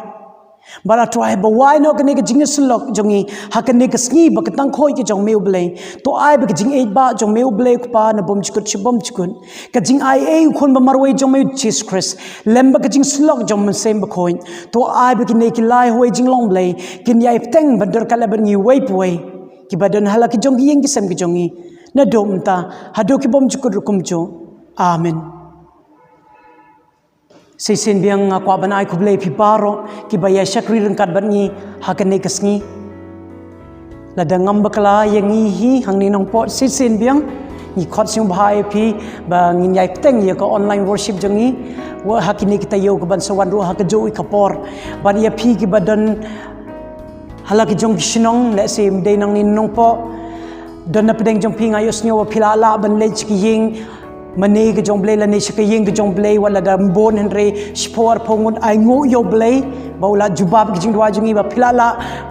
bara try ba why no kane jing slok jongi hakane ka sngi ba katang khoi ke jong meu blei to ai ba jing e ba jong meu blei ku pa na bom chikut chibom chikun ka jing ai e khon ba marwei jong meu Jesus Christ lem ba ka jing slok jong men sem ba khoi to ai ba kine ki lai hoi jing long blei kin yai teng ba der kala ber ngi wei poi ki ba don hala ki jong ki yeng ki sem ki jongi na dom ta hado ki bom chikut rukum jo amen Sesen biang kwa banai kublei pi baro ki baya syakri rengkat barni hakane kasngi lada ngambakla yang hi hang ni nong pot sesen biang ni khot sing bhai pi ba ngin yai teng ye ko online worship jangi wa hakini kita yo ko ban sawan ro hak jo ka por ban ya pi ki badan halaki jong kisnong le sim de nang ni nong po don na pedeng jong pi ngayos nyo pila la ban le chi ying mani ke jong blei la ni shika ying ke jong blei wala da bon henre spor pongun ai ngo yo blei baula jubab ke jing dua jungi ba pilala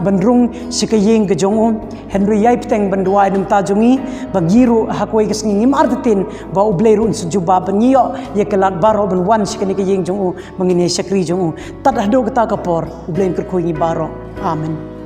bandrung shika ying ke jong henry yai peteng bandua dum ta jungi ba giru hakoi ke sngi ngim artin ba blei run su jubab ngiyo ye kelat baro ban wan shika ni ke ying jong mangine shakri jong tat hado kata kapor blei ker khoi ngi baro amen